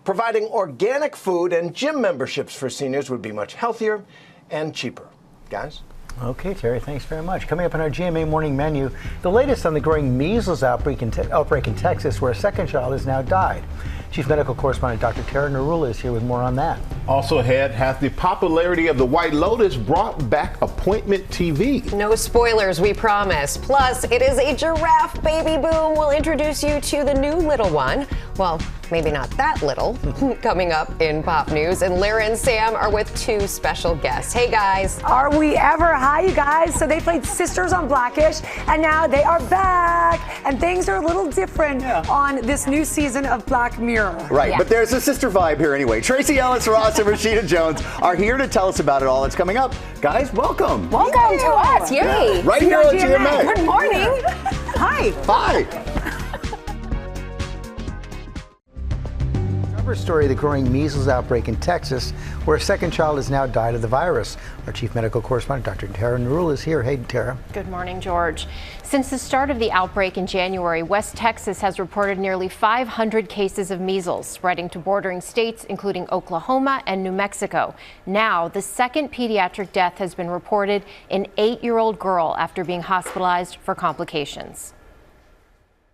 providing organic food and gym memberships for seniors would be much healthier and cheaper. Guys?
Okay, Terry, thanks very much. Coming up on our GMA morning menu, the latest on the growing measles outbreak in Texas, where a second child has now died. Chief Medical Correspondent Dr. Tara Narula is here with more on that.
Also ahead, has the popularity of the White Lotus brought back appointment TV?
No spoilers, we promise. Plus, it is a giraffe baby boom. We'll introduce you to the new little one. Well, maybe not that little, coming up in pop news. And Lara and Sam are with two special guests. Hey, guys.
Are we ever? Hi, you guys. So they played sisters on Blackish, and now they are back. And things are a little different on this new season of Black Mirror.
Right, but there's a sister vibe here anyway. Tracy Ellis Ross and Rashida Jones are here to tell us about it all that's coming up. Guys, welcome.
Welcome to us. Yay.
Yeah. Right here on GMA.
Good morning.
Hi.
Hi.
Cover story: the growing measles outbreak in Texas, where a second child has now died of the virus. Our chief medical correspondent, Dr. Tara Nurul, is here. Hey, Tara.
Good morning, George. Since the start of the outbreak in January, West Texas has reported nearly 500 cases of measles, spreading to bordering states, including Oklahoma and New Mexico. Now, the second pediatric death has been reported, an 8-year-old girl after being hospitalized for complications.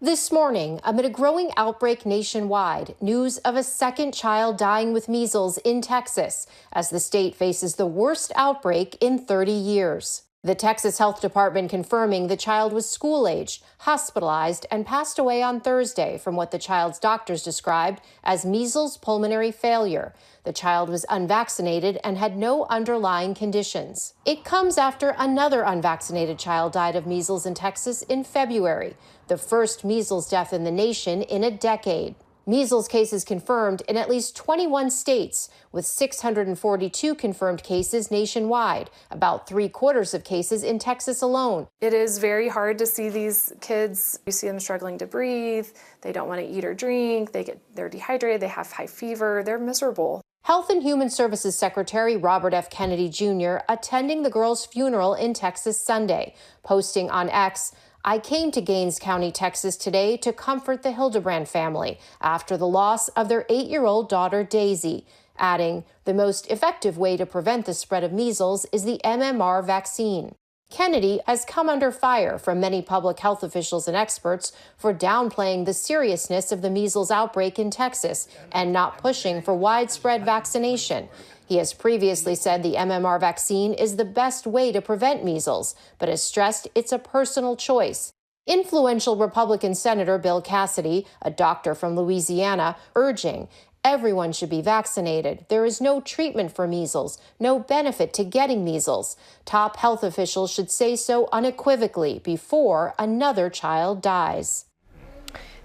This morning, amid a growing outbreak nationwide, news of a second child dying with measles in Texas as the state faces the worst outbreak in 30 years. The Texas Health Department confirming the child was school-aged, hospitalized, and passed away on Thursday from what the child's doctors described as measles pulmonary failure. The child was unvaccinated and had no underlying conditions. It comes after another unvaccinated child died of measles in Texas in February, the first measles death in the nation in a decade. Measles cases confirmed in at least 21 states, with 642 confirmed cases nationwide, about 3/4 of cases in Texas alone.
It is very hard to see these kids. You see them struggling to breathe. They don't want to eat or drink. They're dehydrated. They have high fever. They're miserable.
Health and Human Services Secretary Robert F. Kennedy Jr. attending the girl's funeral in Texas Sunday, posting on X, "I came to Gaines County, Texas today to comfort the Hildebrand family after the loss of their 8-year-old daughter, Daisy," adding, "The most effective way to prevent the spread of measles is the MMR vaccine." Kennedy has come under fire from many public health officials and experts for downplaying the seriousness of the measles outbreak in Texas and not pushing for widespread vaccination. He has previously said the MMR vaccine is the best way to prevent measles, but has stressed it's a personal choice. Influential Republican Senator Bill Cassidy, a doctor from Louisiana, urging everyone should be vaccinated. There is no treatment for measles, no benefit to getting measles. Top health officials should say so unequivocally before another child dies.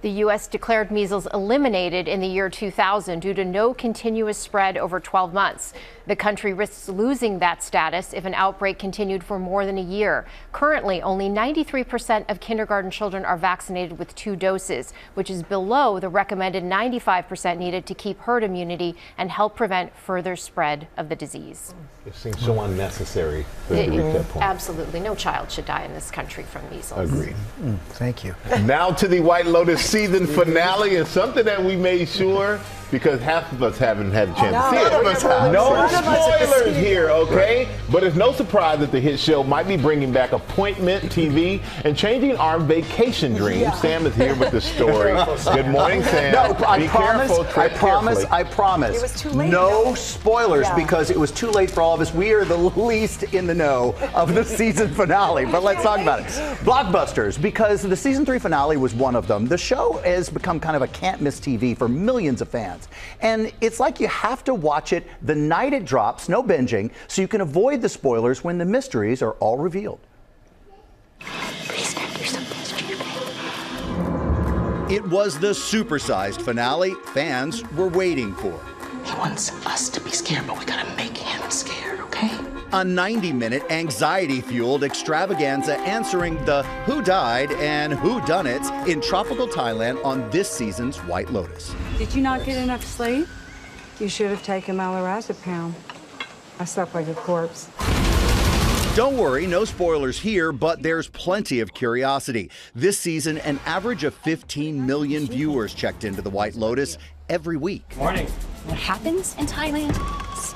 The U.S. declared measles eliminated in the year 2000 due to no continuous spread over 12 months. The country risks losing that status if an outbreak continued for more than a year. Currently, only 93% of kindergarten children are vaccinated with 2 doses, which is below the recommended 95% needed to keep herd immunity and help prevent further spread of the disease.
It seems so unnecessary to reach that point.
Absolutely. No child should die in this country from measles.
Agreed.
Thank you.
Now to the White Lotus season finale, and something that we made sure, because half of us haven't had a chance to see it. No spoilers here, okay? But it's no surprise that the hit show might be bringing back Appointment TV and changing our vacation dreams.
Yeah.
Sam is here with the story. Good morning, Sam.
No, I promise.
It was too late.
No spoilers because it was too late for all of us. We are the least in the know of the season finale, but let's talk about it. Blockbusters, because the season 3 finale was one of them. The show has become kind of a can't-miss TV for millions of fans. And it's like you have to watch it the night it drops, no binging, so you can avoid the spoilers when the mysteries are all revealed. It was the supersized finale fans were waiting for.
He wants us to be scared, but we gotta make him scared, okay?
A 90-minute anxiety-fueled extravaganza answering the who died and who done it in tropical Thailand on this season's White Lotus.
Did you not get enough sleep? You should have taken malarazepam. I slept like a corpse.
Don't worry, no spoilers here, but there's plenty of curiosity. This season, an average of 15 million viewers checked into the White Lotus every week.
Morning. What happens in Thailand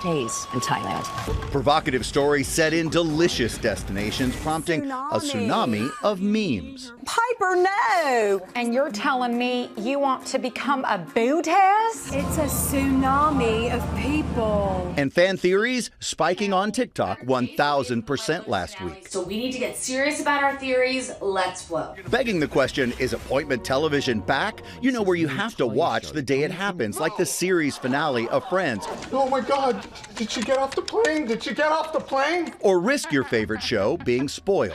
stays in Thailand.
Provocative stories set in delicious destinations, prompting a tsunami of memes.
Piper, no! And you're telling me you want to become a bootess?
It's a tsunami of people.
And fan theories spiking on TikTok 1,000% last week.
So we need to get serious about our theories. Let's flow.
Begging the question, is appointment television back? You know, where you have to watch the day it happens, like the series finale of Friends.
Oh my God, did she get off the plane? Did she get off the plane?
Or risk your favorite show being spoiled.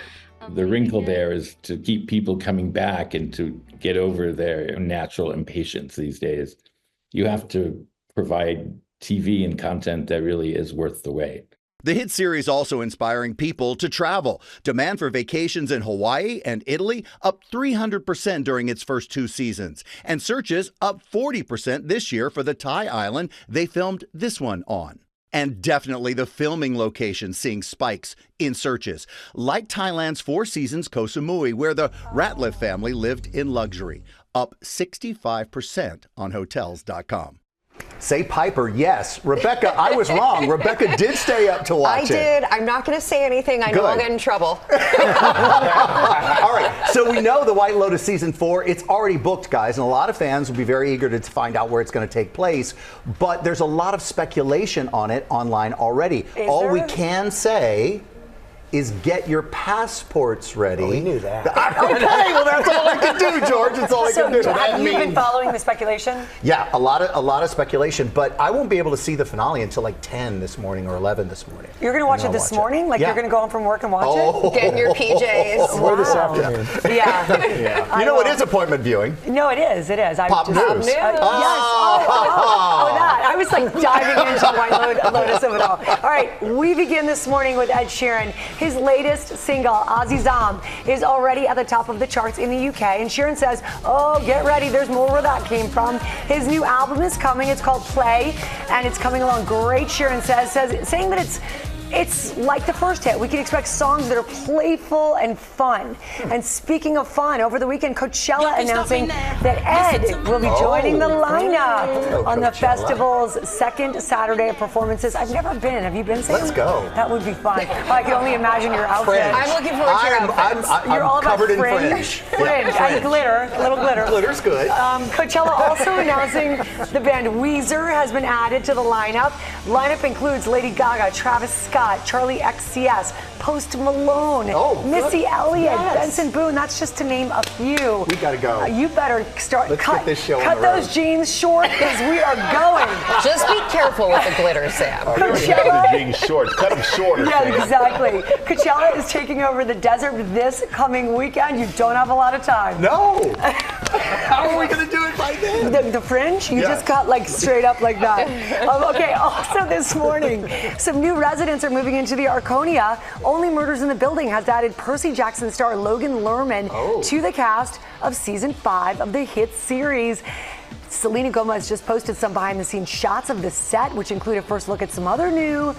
The wrinkle there is to keep people coming back and to get over their natural impatience these days. You have to provide TV and content that really is worth the wait.
The hit series also inspiring people to travel. Demand for vacations in Hawaii and Italy up 300% during its first 2 seasons. And searches up 40% this year for the Thai island they filmed this one on. And definitely the filming location seeing spikes in searches, like Thailand's 4 Seasons Koh Samui, where the Ratliff family lived in luxury, up 65% on Hotels.com. Say Piper, yes. Rebecca, I was wrong. Rebecca did stay up to watch it.
I did. I'm not going to say anything. I know I'll get in trouble.
All right, so we know the White Lotus Season 4, it's already booked, guys, and a lot of fans will be very eager to find out where it's going to take place, but there's a lot of speculation on it online already. All we can say is get your passports ready.
We knew that.
Okay, well that's all I can do, George. It's all I can do.
So have you been following the speculation?
Yeah, a lot of speculation, but I won't be able to see the finale until like 10 this morning or 11 this morning.
You're going to watch it this morning? Like you're going to go home from work and watch it?
Get in your PJs.
Wow.
This afternoon.
Yeah.
You know, it is appointment viewing.
No, it is. It is.
Pop news.
Yes. Oh, that. I was like diving into White Lotus of it all. All right, we begin this morning with Ed Sheeran. His latest single, Azizam, is already at the top of the charts in the UK. And Sheeran says, oh, get ready. There's more where that came from. His new album is coming. It's called Play, and it's coming along great, Sheeran saying that it's like the first hit. We can expect songs that are playful and fun. And speaking of fun, over the weekend, Coachella announcing that Ed will be joining the lineup on the festival's second Saturday of performances. I've never been. Have you been, Sam?
Let's go.
That would be fun. I can only imagine your outfit.
Fringe.
I'm looking forward to your outfit.
You're all about
covered in
fringe.
fringe.
And glitter, a little glitter.
Glitter's good.
Coachella also announcing the band Weezer has been added to the lineup. Lineup includes Lady Gaga, Travis Scott, Charlie XCX, Post Malone, Missy Elliott, Benson Boone. That's just to name a few.
We gotta go.
You better start.
Let's get this show on
cut
the road.
those jeans short because we are going.
Just be careful with the glitter, Sam.
You already have the jeans short. Cut them shorter.
Yeah,
Sam.
exactly. Coachella is taking over the desert this coming weekend. You don't have a lot of time.
No. How are we going to do it by then?
The fringe? You just got like straight up like that. Okay, also this morning, some new residents are moving into the Arconia. Only Murders in the Building has added Percy Jackson star Logan Lerman to the cast of season 5 of the hit series. Selena Gomez just posted some behind-the-scenes shots of the set, which include a first look at some other new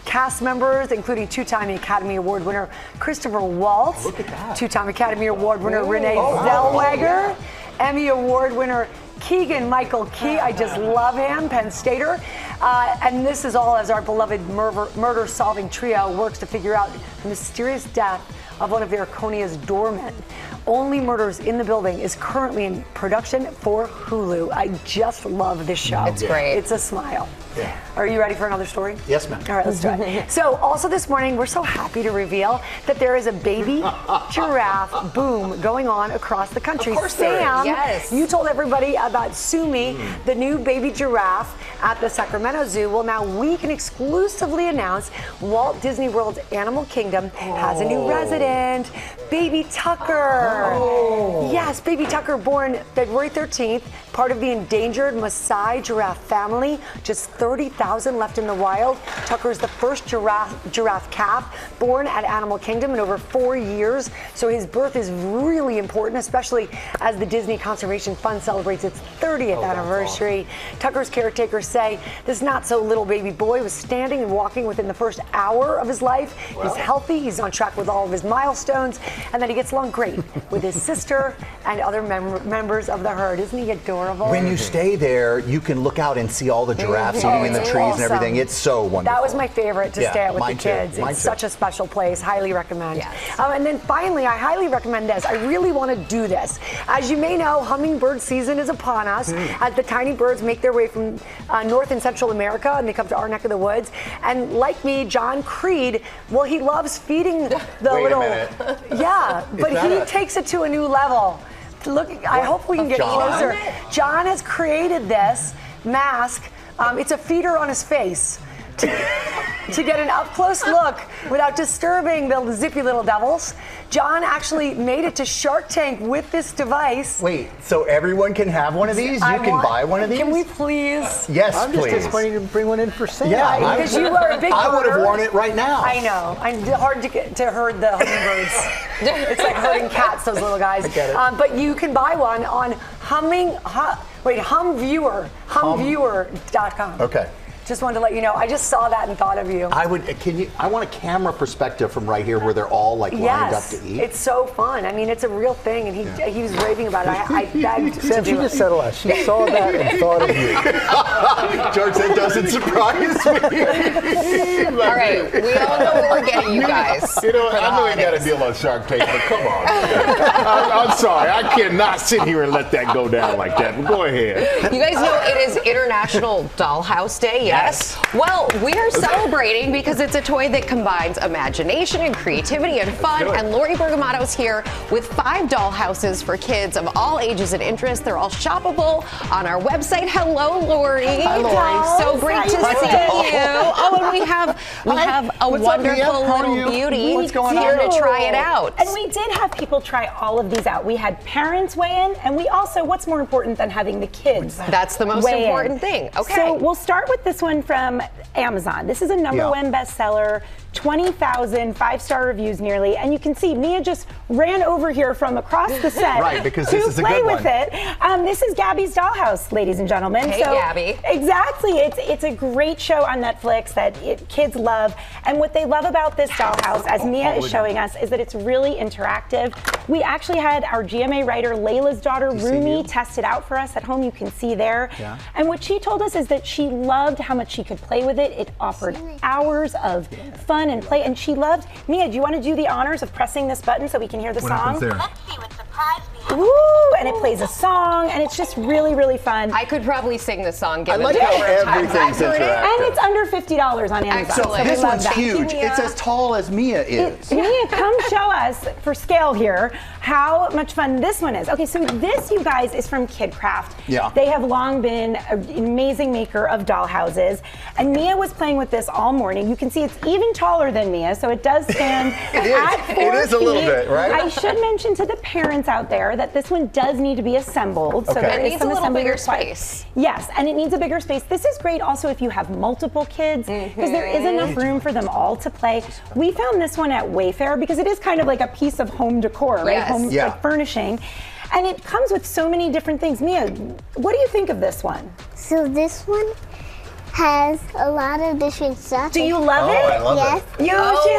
cast members, including 2-time Academy Award winner Christopher Waltz, 2-time Academy Award winner Renee Zellweger, Emmy Award winner Keegan-Michael Key, I just love him, Penn Stater. And this is all as our beloved murder-solving trio works to figure out the mysterious death of one of Arconia's doormen. Only Murders in the Building is currently in production for Hulu. I just love this show.
It's great.
It's a smile.
Yeah.
Are you ready for another story?
Yes, ma'am.
All right, let's do it. So, also this morning, we're so happy to reveal that there is a baby giraffe boom going on across the country.
Of course there is.
Sam,
Yes.
you told everybody about Sumi, the new baby giraffe at the Sacramento Zoo. Well, now we can exclusively announce Walt Disney World's Animal Kingdom has a new resident, Baby Tucker. Yes, Baby Tucker, born February 13th, part of the endangered Maasai giraffe family. Just 30,000 left in the wild. Tucker is the first giraffe calf born at Animal Kingdom in over 4 years. So his birth is really important, especially as the Disney Conservation Fund celebrates its 30th anniversary. Awesome. Tucker's caretakers say this not-so-little baby boy was standing and walking within the first hour of his life. Wow. He's healthy, he's on track with all of his milestones, and that he gets along great with his sister and other members of the herd. Isn't he adorable? adorable.
When you stay there, you can look out and see all the giraffes eating in the trees and everything. It's so wonderful.
That was my favorite to stay at with the kids.
Mine
it's
too.
such a special place. Highly recommend. Yes. And then finally, I highly recommend this. I really want to do this. As you may know, hummingbird season is upon us as the tiny birds make their way from North and Central America and they come to our neck of the woods. And like me, John Creed, well, he loves feeding the little.
Wait a minute.
Yeah, but he takes it to a new level. Look, I hope we can get closer. John has created this mask. It's a feeder on his face to get an up-close look without disturbing the zippy little devils. John actually made it to Shark Tank with this device.
Wait, so everyone can have one of these? You can buy one of these?
Can we please?
Yes,
I'm
please.
just disappointed to bring one in for sale.
Yeah,
because you are a big
I would have
birder.
worn it right now.
I know. I'm hard to herd the hummingbirds. It's like herding cats, those little guys.
I get it.
But you can buy one on humviewer.com.
Okay.
Just wanted to let you know. I just saw that and thought of you.
I want a camera perspective from right here where they're all like lined up to eat.
It's so fun. I mean, it's a real thing, and he was raving about it. I begged
Sam,
to
she
do
just
it.
said a lot. She saw that and thought of you.
George, that doesn't surprise me.
All right, we all know what we're getting, you guys.
You know, I know you got a deal on Shark Tank, but come on. I'm sorry. I cannot sit here and let that go down like that. But go ahead.
You guys know it is International Dollhouse Day, yes? Well, we are celebrating because it's a toy that combines imagination and creativity and fun. And Lori Bergamotto's here with 5 dollhouses for kids of all ages and interests. They're all shoppable on our website. Hello, Lori.
Hi, Lori.
So great to see you. Oh, and we have a wonderful little beauty here to try it out.
And we did have people try all of these out. We had parents weigh in, and we also, what's more important than having the kids?
That's the most important thing. Okay.
So we'll start with this one from Amazon. This is a #1 bestseller. 20,000 5-star reviews nearly, and you can see Mia just ran over here from across the set
Right, because this is a
play
good
with
one.
it. This is Gabby's Dollhouse, ladies and gentlemen.
Hey, Gabby.
Exactly, it's a great show on Netflix that kids love, and what they love about this dollhouse, as Mia is showing us, is that it's really interactive. We actually had our GMA writer Layla's daughter Rumi test it out for us at home. You can see there, and what she told us is that she loved how much she could play with it. It offered hours of fun and play, and she loved. Mia, do you want to do the honors of pressing this button so we can hear the song? Ooh, and it plays a song, and it's just really, really fun.
I could probably sing the song.
I like how everything's interactive.
And it's under $50 on Amazon.
So this
we love
one's
that.
huge. It's as tall as Mia is.
Mia, come show us for scale here how much fun this one is. Okay, so this, you guys, is from KidCraft.
Yeah.
They have long been an amazing maker of dollhouses, and Mia was playing with this all morning. You can see it's even taller than Mia, so it does stand at 4
It is a little
feet.
bit, right?
I should mention to the parents out there that this one does need to be assembled. So
Okay.
there
It
is
needs
some
a little
assembly
bigger
required.
space.
Yes, and it needs a bigger space. This is great also if you have multiple kids, because there is enough room for them all to play. We found this one at Wayfair because it is kind of like a piece of home decor, right?
Yes.
Home like furnishing. And it comes with so many different things. Mia, what do you think of this one?
So this one has a lot of different stuff.
Do you love it?
I love
Yes.
it.
She loves it.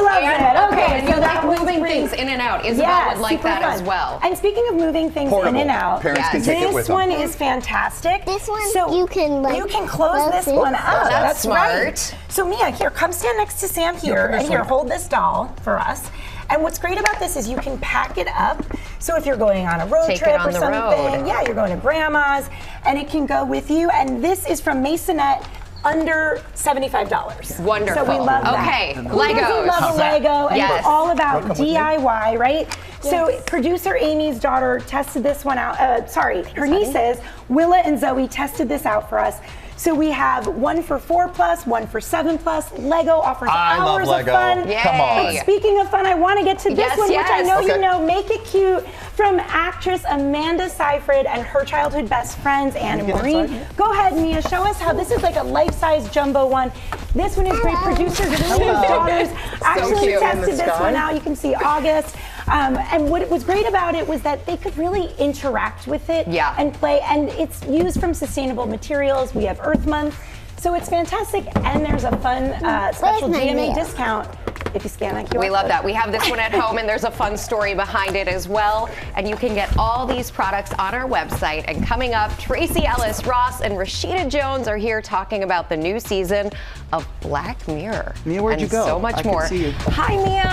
Okay,
and
so
you
that
like
one's
moving
free.
things in and out. Isabel would like
super
that
fun.
as well.
And speaking of moving things
Portable.
in and out,
Parents can take it with
this
them.
one is fantastic.
This one,
so
you can
close this one up.
That's smart.
Right. So Mia, here, come stand next to Sam here, and here, hold this doll for us. And what's great about this is you can pack it up. So if you're going on a road
Take it
trip
on
or
the
something,
road.
yeah, you're going to grandma's, and it can go with you. And this is from Masonette. Under $75.
Wonderful.
So we love that.
Okay,
Who
Legos.
doesn't love a Lego? And
Yes.
we're all about DIY, right? So producer Amy's daughter tested this one out. Her nieces, Willa and Zoe, tested this out for us. So we have one for 4+, one for 7+. Lego offers hours of fun.
Yay.
Come on.
But speaking of fun, I want to get to this
Yes,
one, which I
yes.
know
Okay.
you know. Make It Cute from actress Amanda Seyfried and her childhood best friends, Anne and Maureen. Go ahead, Mia. Show us how this is like a life-size jumbo one. This one is great. Producer Denise daughters actually
cute.
tested
In the
this
sky.
one out. You can see August. And what was great about it was that they could really interact with it and play. And it's used from sustainable materials. We have Earth Month. So it's fantastic, and there's a fun special
my
GMA
nail?
discount if you scan that QR code.
We love that. We have this one at home, and there's a fun story behind it as well. And you can get all these products on our website. And coming up, Tracy Ellis Ross and Rashida Jones are here talking about the new season of Black Mirror.
Mia, where'd you go?
So much more.
I can see you.
Hi, Mia.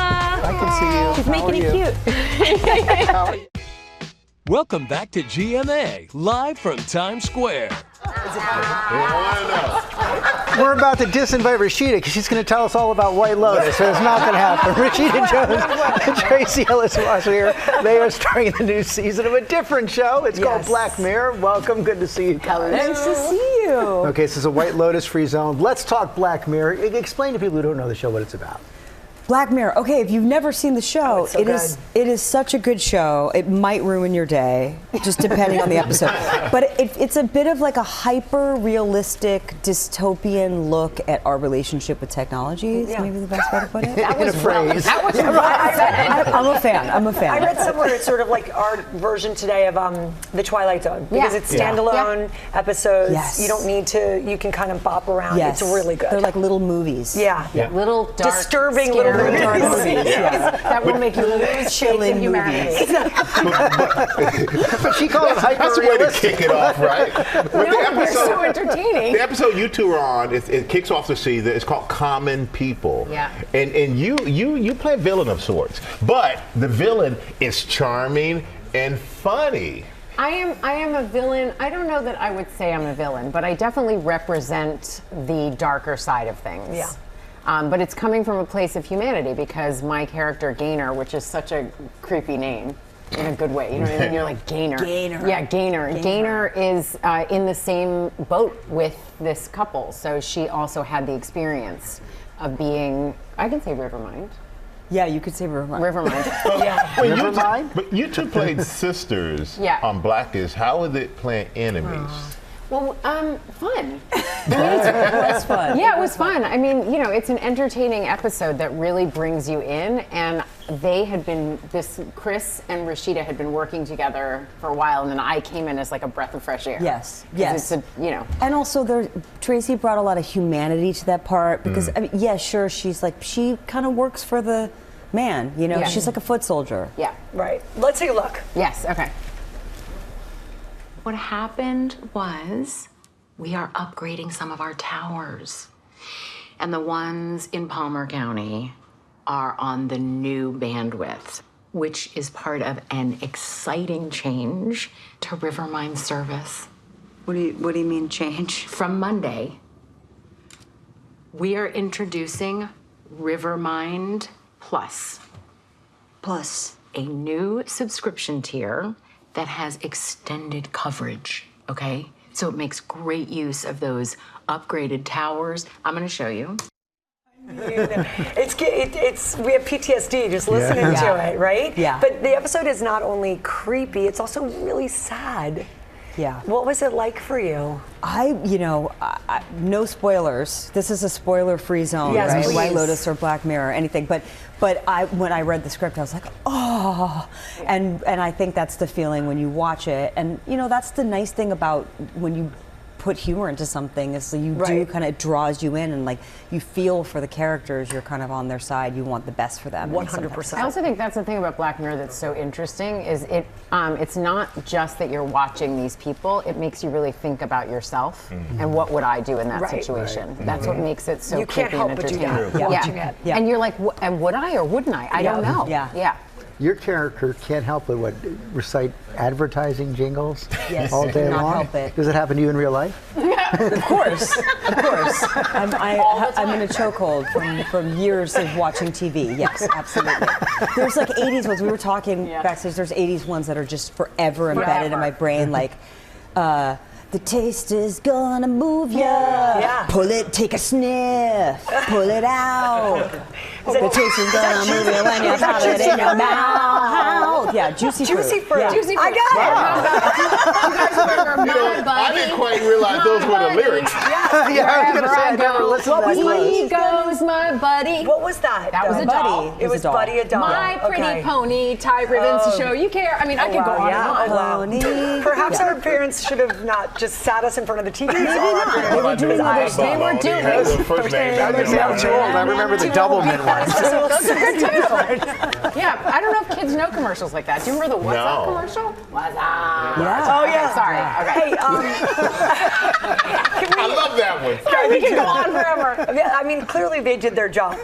I can see you.
She's making it cute.
Welcome back to GMA, live from Times Square.
We're about to disinvite Rashida because she's going to tell us all about White Lotus, so it's not going to happen. Rashida Jones and Tracy Ellis Ross are here. They are starting the new season of a different show. It's called Black Mirror. Welcome. Good to see you.
Hello. Nice to see you.
Okay, this is a White Lotus free zone. Let's talk Black Mirror. Explain to people who don't know the show what it's about.
Black Mirror. Okay, if you've never seen the show, it is such a good show. It might ruin your day, just depending on the episode. But it's a bit of like a hyper-realistic, dystopian look at our relationship with technology. Is maybe the best way to put it.
That was a phrase.
That was I'm a fan. I'm a fan.
I read somewhere it's sort of like our version today of The Twilight Zone because it's standalone episodes.
Yes.
You don't need to. You can kind of bop around.
Yes.
It's really good.
They're like little movies.
Yeah.
Little dark,
disturbing little movies.
That will make you lose faith in humanity.
But she called it hyper-realistic.
That's a way to kick it off, right?
They're so entertaining.
The episode you two are on, it kicks off the season. It's called Common People.
Yeah.
And you play a villain of sorts, but the villain is charming and funny.
I am a villain. I don't know that I would say I'm a villain, but I definitely represent the darker side of things.
Yeah.
But it's coming from a place of humanity because my character Gaynor, which is such a creepy name in a good way, you know what I mean? You're like Gaynor.
Gaynor.
Yeah, Gaynor. Gaynor is in the same boat with this couple, so she also had the experience of being, I can say Rivermind.
Yeah, you could say Rivermind.
Rivermind.
But you two played sisters on Blackish. How was it playing enemies?
Well, fun.
It was fun.
Yeah, it was fun. I mean, you know, it's an entertaining episode that really brings you in, and Chris and Rashida had been working together for a while, and then I came in as like a breath of fresh air.
Yes.
It's
And also, Tracy brought a lot of humanity to that part because, I mean, sure, she kind of works for the man, you know?
Yeah.
She's like a foot soldier.
Yeah.
Right. Let's take a look.
Yes, okay.
What happened was we are upgrading some of our towers. And the ones in Palmer County are on the new bandwidth, which is part of an exciting change to Rivermind service.
What do you mean change?
From Monday, we are introducing Rivermind Plus.
Plus.
A new subscription tier that has extended coverage, okay? So it makes great use of those upgraded towers. I'm gonna show you.
It's we have PTSD just listening to it, right?
Yeah.
But the episode is not only creepy, it's also really sad.
Yeah.
What was it like for you?
No spoilers. This is a spoiler-free zone,
Yes,
right?
please.
White Lotus or Black Mirror, anything. But when I read the script, I was like, oh, and I think that's the feeling when you watch it. And that's the nice thing about when you put humor into something is you do kind of, it draws you in and like you feel for the characters. You're kind of on their side. You want the best for them.
100%.
I also think that's the thing about Black Mirror that's so interesting is it's not just that you're watching these people. It makes you really think about yourself and what would I do in that situation. Right. That's what makes it so
you can't
creepy
help
and
but do
entertaining.
that watching it.
Yeah.
And you're like, and would I or wouldn't I? I don't know.
Yeah.
Your character can't help but recite advertising jingles all day
cannot
long.
help it.
Does it happen to you in real life?
Of course. I'm in a chokehold from years of watching TV. Yes, absolutely. There's like 80s ones. We were talking backstage. There's 80s ones that are just forever embedded in my brain. Like, the taste is gonna move ya.
Yeah.
Pull it, take a sniff. Pull it out. The taste is gonna move you when you pop it in your mouth. both. Yeah, juicy fruit.
Juicy fruit.
Yeah.
Juicy
I
fruit.
got it.
You guys remember My Buddy?
I didn't quite realize those were the lyrics.
Yeah, I was going to say, I never listened to that.
He goes, my buddy.
What was that?
That was a doll.
It was Buddy a doll.
My pretty pony, tie ribbons to show you care. I mean, I could go on and on.
Wow. Perhaps our parents should have not just sat us in front of the TV.
Maybe not. They were doing others. They were doing.
I remember the Doublemint ones.
Those are good too. Yeah, I don't know if kids know commercials like that. Do you remember the What's Up commercial? What's Up?
Yeah. Oh yeah.
Sorry. Okay.
Hey,
I love that one.
We can go on forever.
I mean, clearly they did their job.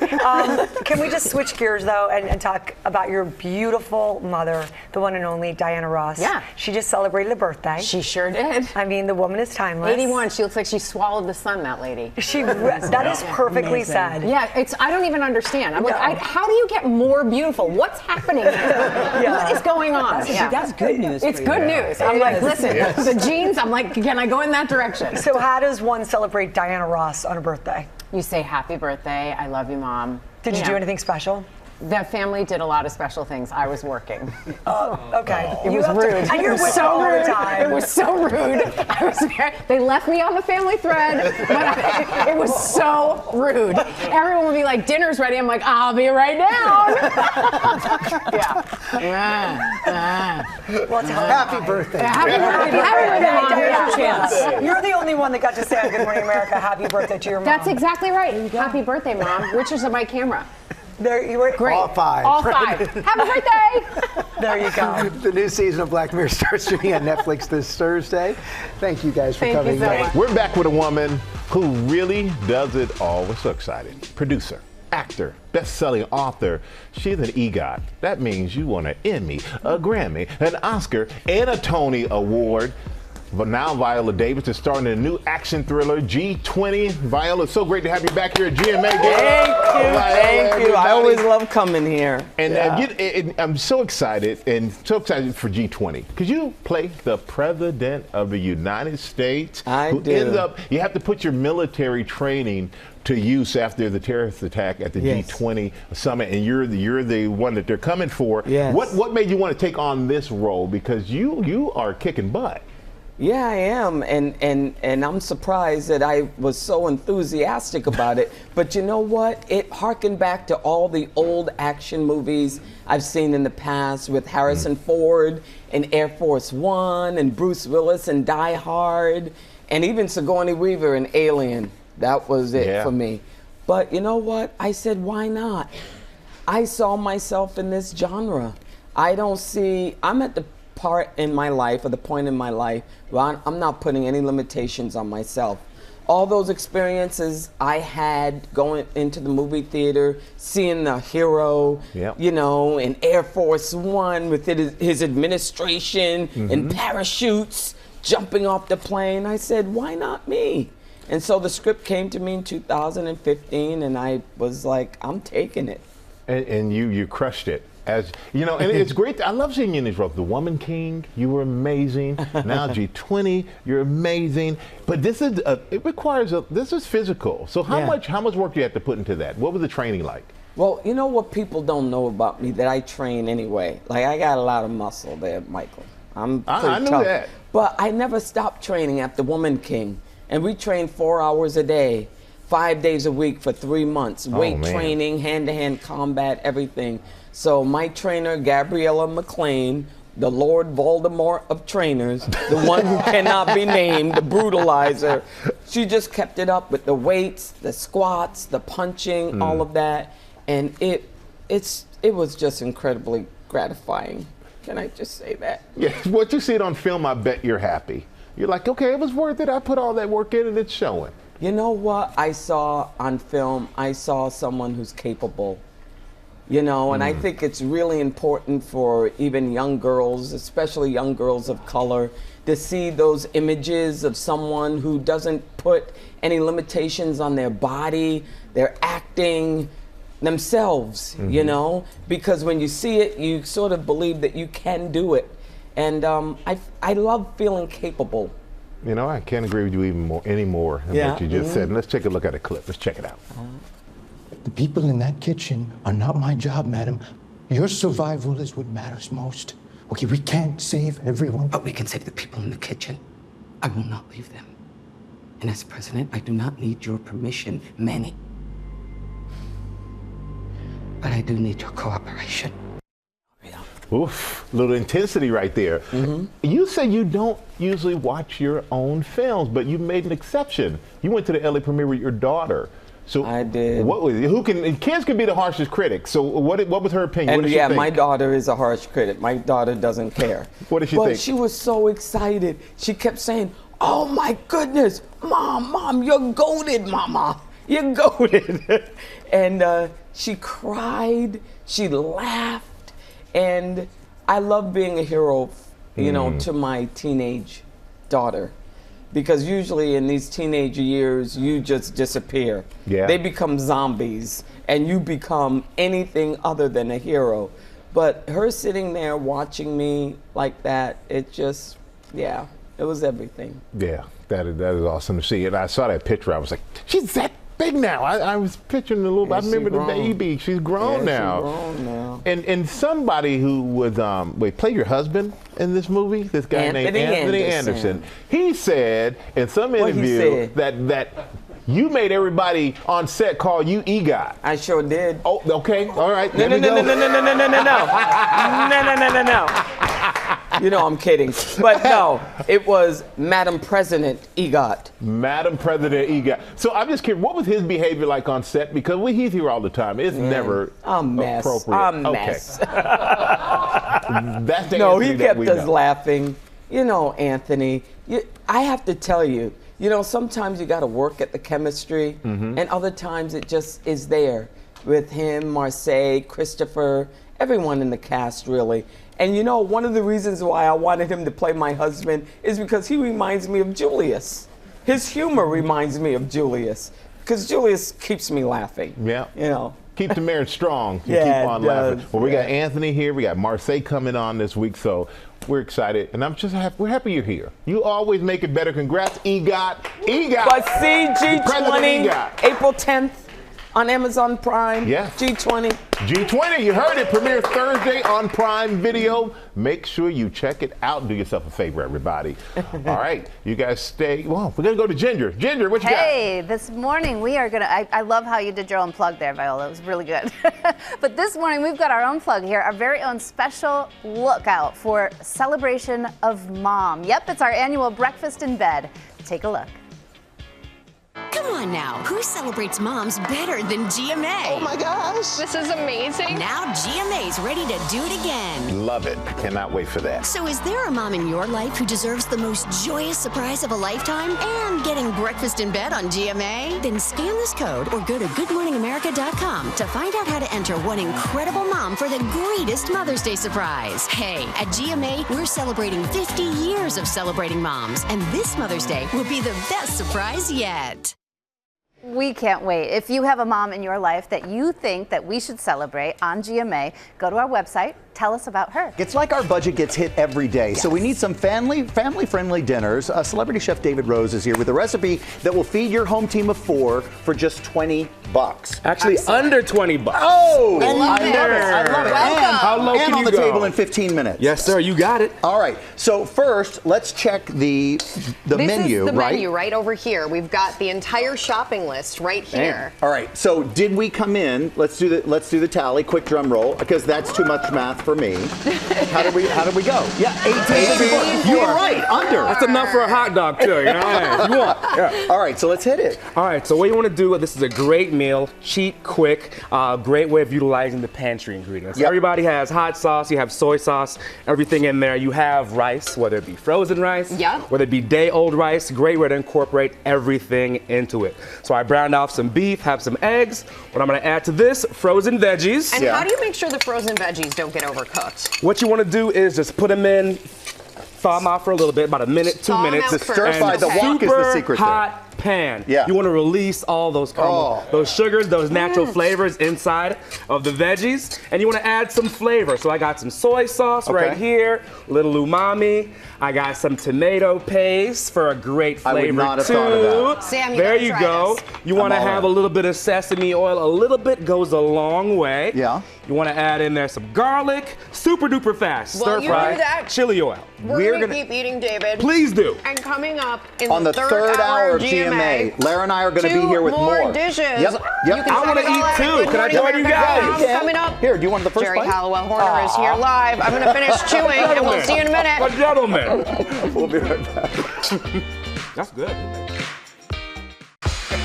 Can we just switch gears though and talk about your beautiful mother, the one and only Diana Ross?
Yeah.
She just celebrated a birthday.
She sure did.
I mean, the woman is timeless.
81. She looks like she swallowed the sun. That lady.
That is perfectly said.
Yeah. I don't even understand. I'm like, how do you get more beautiful? What's happening here? What is going on?
That's good news.
It's good news. I'm like, listen, the genes. I'm like, can I go in that direction?
So how does one celebrate Diana Ross on her birthday?
You say happy birthday. I love you, Mom.
Did you do anything special?
The family did a lot of special things. I was working.
Okay.
It was rude.
And you're with
so
all
rude.
the time.
It was so rude. I was there. They left me on the family thread, but it was so rude. Everyone would be like, dinner's ready. I'm like, I'll be right down.
Well,
happy birthday.
Happy birthday. Happy birthday, Mom.
You're the only one that got to say on Good Morning America, happy birthday to your mom.
That's exactly right. Happy birthday, Mom. Which is my camera.
There you were.
Great.
All five.
All five. Happy birthday.
There you go.
The new season of Black Mirror starts streaming on Netflix this Thursday. Thank you guys for coming.
We're back with a woman who really does it all. We're so excited. Producer, actor, best-selling author. She's an EGOT. That means you won an Emmy, a Grammy, an Oscar, and a Tony Award. But now Viola Davis is starring a new action thriller, G20. Viola, it's so great to have you back here at GMA.
Thank you. I always love coming here.
And I'm so excited for G20 because you play the President of the United States.
I do.
You have to put your military training to use after the terrorist attack at the G20 summit, and you're the one that they're coming for.
Yes.
What made you want to take on this role? Because you are kicking butt.
Yeah, I am, and I'm surprised that I was so enthusiastic about it. But you know what? It harkened back to all the old action movies I've seen in the past with Harrison Ford and Air Force One and Bruce Willis and Die Hard and even Sigourney Weaver and Alien. That was it for me. But you know what? I said, why not? I saw myself in this genre. I'm at the part in my life, or the point in my life, where I'm not putting any limitations on myself. All those experiences I had going into the movie theater, seeing the hero, you know, in Air Force One with his administration and parachutes, jumping off the plane. I said, why not me? And so the script came to me in 2015, and I was like, I'm taking it.
And you crushed it. As you know, and it's great. I love seeing you in these roles. The Woman King, you were amazing. Now G20, you're amazing. But this is this is physical. So how much work do you have to put into that? What was the training like?
Well, you know what people don't know about me, that I train anyway. Like, I got a lot of muscle there, Michael. I
knew
tough.
that.
But I never stopped training at the Woman King. And we trained 4 hours a day, 5 days a week for 3 months. Weight training, hand-to-hand combat, everything. So my trainer, Gabriella McLean, the Lord Voldemort of trainers, the one who cannot be named, the brutalizer, she just kept it up with the weights, the squats, the punching, all of that. And it was just incredibly gratifying. Can I just say that?
Yeah, once you see it on film, I bet you're happy. You're like, okay, it was worth it. I put all that work in and it's showing.
You know what I saw on film? I saw someone who's capable. You know, and I think it's really important for even young girls, especially young girls of color, to see those images of someone who doesn't put any limitations on their body, their acting, themselves, you know? Because when you see it, you sort of believe that you can do it. And I love feeling capable.
You know, I can't agree with you any more than what you just said. And let's take a look at a clip. Let's check it out.
The people in that kitchen are not my job, madam.
Your survival is what matters most. Okay, we can't save everyone.
But we can save the people in the kitchen. I will not leave them. And as president, I do not need your permission, Manny. But I do need your cooperation.
Oof, a little intensity right there.
Mm-hmm.
You say you don't usually watch your own films, but you made an exception. You went to the LA premiere with your daughter. So
I did.
What was kids can be the harshest critic. So what was her opinion?
And
what did
yeah,
she think?
my daughter is a harsh critic. My daughter doesn't care.
What did she
but
think?
She was so excited. She kept saying, "Oh my goodness, Mom, you're goated, Mama. You're goated." And she cried. She laughed. And I love being a hero, you know, to my teenage daughter. Because usually in these teenage years, you just disappear.
Yeah.
They become zombies, and you become anything other than a hero. But her sitting there watching me like that, it just, yeah, it was everything.
Yeah, that is awesome to see. And I saw that picture. I was like, she's that big now. I was picturing a little bit. I remember the baby. She's grown now.
She's grown now.
And somebody who was, played your husband in this movie, this guy named Anthony Anderson. He said in some interview that you made everybody on set call you EGOT.
I sure did.
Oh, okay. All right.
No. You know I'm kidding. But no, it was Madam President EGOT.
Madam President EGOT. So I'm just curious, what was his behavior like on set? Because he's here all the time. It's never appropriate.
A mess.
That's the
no,
Anthony
he kept
that we
us
know.
laughing. You know, Anthony, I have to tell you, you know, sometimes you got to work at the chemistry, and other times it just is there with him, Marseille, Christopher, everyone in the cast, really. And you know, one of the reasons why I wanted him to play my husband is because he reminds me of Julius. His humor reminds me of Julius, because Julius keeps me laughing.
Yeah.
You know.
Keep the marriage strong. You
Yeah,
keep on
it
laughing.
does.
Well, we got Anthony here. We got Marseille coming on this week, so we're excited. And I'm just happy. We're happy you're here. You always make it better. Congrats, EGOT. EGOT.
But see, G20,
President EGOT.
April 10th on Amazon Prime.
Yeah.
G20.
G20, you heard it. Premieres Thursday on Prime Video. Make sure you check it out. Do yourself a favor, everybody. All right, you guys stay. Well, we're going to go to Ginger. Ginger, what you got?
Hey, this morning we are going to, I love how you did your own plug there, Viola. It was really good. But this morning we've got our own plug here, our very own special lookout for Celebration of Mom. Yep, it's our annual breakfast in bed. Take a look.
Come on now, who celebrates moms better than GMA?
Oh my gosh.
This is amazing. Now GMA's ready to do it again.
Love it. Cannot wait for that.
So is there a mom in your life who deserves the most joyous surprise of a lifetime and getting breakfast in bed on GMA? Then scan this code or go to goodmorningamerica.com to find out how to enter one incredible mom for the greatest Mother's Day surprise. Hey, at GMA, we're celebrating 50 years of celebrating moms, and this Mother's Day will be the best surprise yet.
We can't wait. If you have a mom in your life that you think that we should celebrate on GMA, go to our website, tell us about her.
It's like our budget gets hit every day, so we need some family-friendly dinners. Celebrity chef David Rose is here with a recipe that will feed your home team of 4 for just $20.
Actually, under $20.
Oh,
I love it.
I love it.
Welcome.
And,
How low
and
can
on
you
the
go?
table in 15 minutes.
Yes, sir. You got it.
All right. So first, let's check the menu.
This is the
right?
menu right over here. We've got the entire shopping list right here.
All right. So did we come in? Let's do the tally. Quick drum roll, because that's too much math for me. How did we go? Yeah, 18. You were right. Under.
That's enough for a hot dog, too. You know, if you want. Yeah.
All right. So let's hit it.
All right. So what you want to do? This is a great meal, cheap, quick, great way of utilizing the pantry ingredients.
Yep.
Everybody has hot sauce. You have soy sauce. Everything in there. You have rice, whether it be frozen rice, whether it be day-old rice. Great way to incorporate everything into it. So I browned off some beef, have some eggs. What I'm going to add to this, frozen veggies.
And how do you make sure the frozen veggies don't get overcooked?
What you want to do is just put them in, thaw them out for a little bit, about a minute, 2 minutes.
The stir fry, the wok is the secret
hot pan.
Yeah.
You want to release all those caramel, those sugars, those natural flavors inside of the veggies, and you want to add some flavor. So I got some soy sauce right here, little umami. I got some tomato paste for a great flavor
I would not have
too.
thought of that.
Sam,
there you go.
This.
You want to have a little bit of sesame oil. A little bit goes a long way.
Yeah.
You want to add in there some garlic, super duper fast,
Well,
stir fry,
you do that.
chili oil.
We're gonna keep eating, David.
Please do.
And coming up in
On the third hour of
GMA,
Lara and I are going to be here with more
dishes.
Yep.
You can
I want to eat too. Can I join you guys?
Coming up.
Here, do you want the first
Jerry
bite?
Hallowell Horner is here live. I'm going to finish chewing, and we'll see you in a minute.
A gentleman.
We'll be right back.
That's good.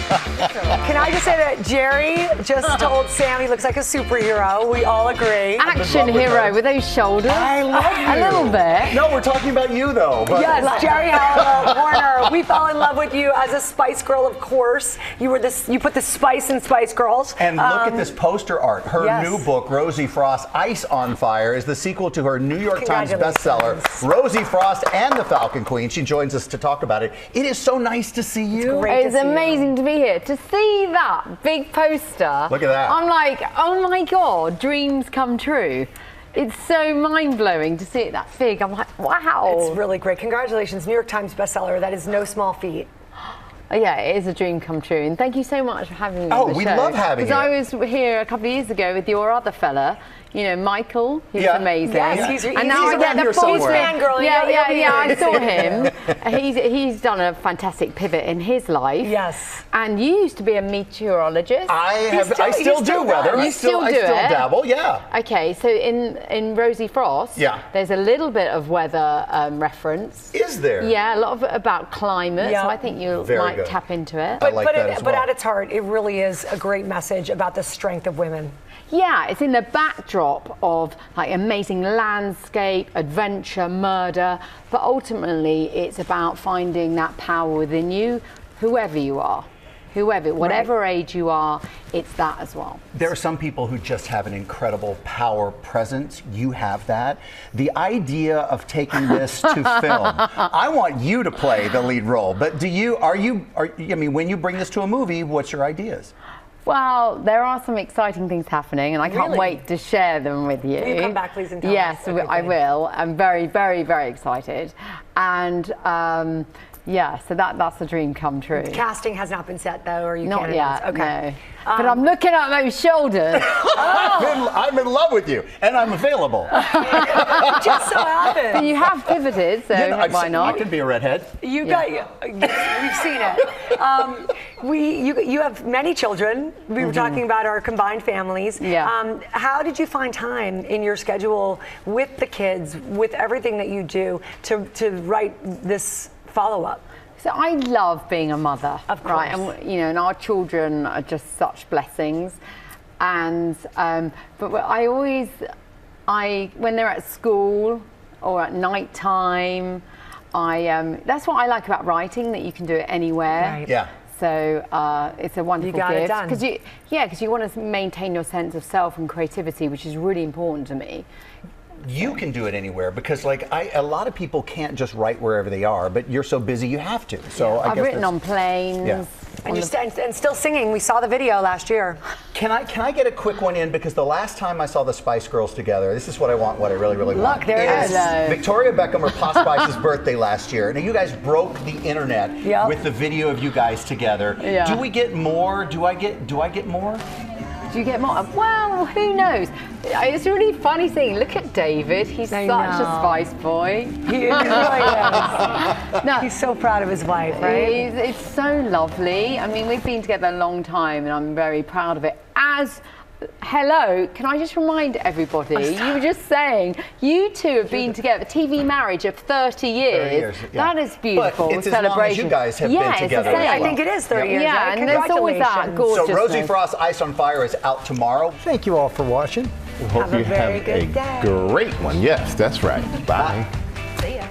Can I just say that Jerry just told Sam he looks like a superhero. We all agree.
Action hero with those shoulders.
I love you.
A little bit.
No, we're talking about you though. But
Yes, Jerry Horner. We fell in love with you as a Spice Girl, of course. You were this. You put the spice in Spice Girls.
And look at this poster art. Her new
yes.
book, Rosie Frost, Ice on Fire, is the sequel to her New York Times bestseller, Rosie Frost and the Falcon Queen. She joins us to talk about it. It is so nice to see you.
It's amazing to be here. To see that big poster.
Look at that.
I'm like, oh my God, dreams come true. It's so mind-blowing to see it that big. I'm like, wow.
It's really great. Congratulations, New York Times bestseller. That is no small feat.
Yeah, it is a dream come true. And thank you so much for having me
Oh,
on the
we
show.
love having you.
Because I was here a couple of years ago with your other fella, you know, Michael, who's amazing.
Yes,
and now I get the full
fangirl.
Yeah, I saw him. He's done a fantastic pivot in his life.
Yes.
And you used to be a meteorologist.
I still do weather. I still dabble, yeah.
Okay, so in Rosie Frost, there's a little bit of weather reference.
Is there?
Yeah, a lot of about climate.
Yeah.
So I think you might tap into it.
But at its heart, it really is a great message about the strength of women.
Yeah, it's in the backdrop of like amazing landscape, adventure, murder, but ultimately it's about finding that power within you, whoever you are. Whatever age you are, it's that as well.
There are some people who just have an incredible power presence. You have that. The idea of taking this to film, I want you to play the lead role, but when you bring this to a movie, what's your ideas?
Well, there are some exciting things happening, and I can't
Really?
wait to share them with you.
Will you come back, please, and tell us?
Yes, I will. I'm very, very, very excited. And yeah, so that's a dream come true.
Casting has not been set, though, or you
Not
can't
yet,
announce. Okay.
no. But I'm looking at those shoulders.
I'm in love with you, and I'm available.
It just so happens.
So you have pivoted, so why not?
I can be a redhead.
You got we've seen it. You have many children. We were talking about our combined families.
Yeah.
How did you find time in your schedule with the kids, with everything that you do, to write this follow-up?
So I love being a mother,
of course.
right? And and our children are just such blessings. And but when they're at school or at night time, that's what I like about writing, that you can do it anywhere.
Right.
Yeah.
So it's a wonderful
You got it
gift
done.
because you want to maintain your sense of self and creativity, which is really important to me.
You can do it anywhere because, a lot of people can't just write wherever they are, but you're so busy you have to. So
I've written on planes.
Yeah.
And still singing. We saw the video last year.
Can I get a quick one in? Because the last time I saw the Spice Girls together, this is what I want, what I really, really want.
Look, there it is.
Victoria Beckham or Pa Spice's birthday last year. Now, you guys broke the internet with the video of you guys together.
Yeah.
Do we get more? Do I get more?
Do you get more? Well, who knows? It's a really funny thing. Look at David. He's such a Spice boy.
He really is.
No,
he's so proud of his wife, right?
It's so lovely. I mean, we've been together a long time, and I'm very proud of it. Hello, can I just remind everybody, you were just saying, you two have been together, TV marriage of 30 years.
30 years, yeah.
That is beautiful.
But it's
celebration.
as long as you guys have been together.
I think it is 30 years,
yeah,
right?
and there's always that gorgeousness.
So Rosie Frost, Ice on Fire is out tomorrow.
Thank you all for watching.
We hope you have a great one. Yes, that's right. Bye.
See ya.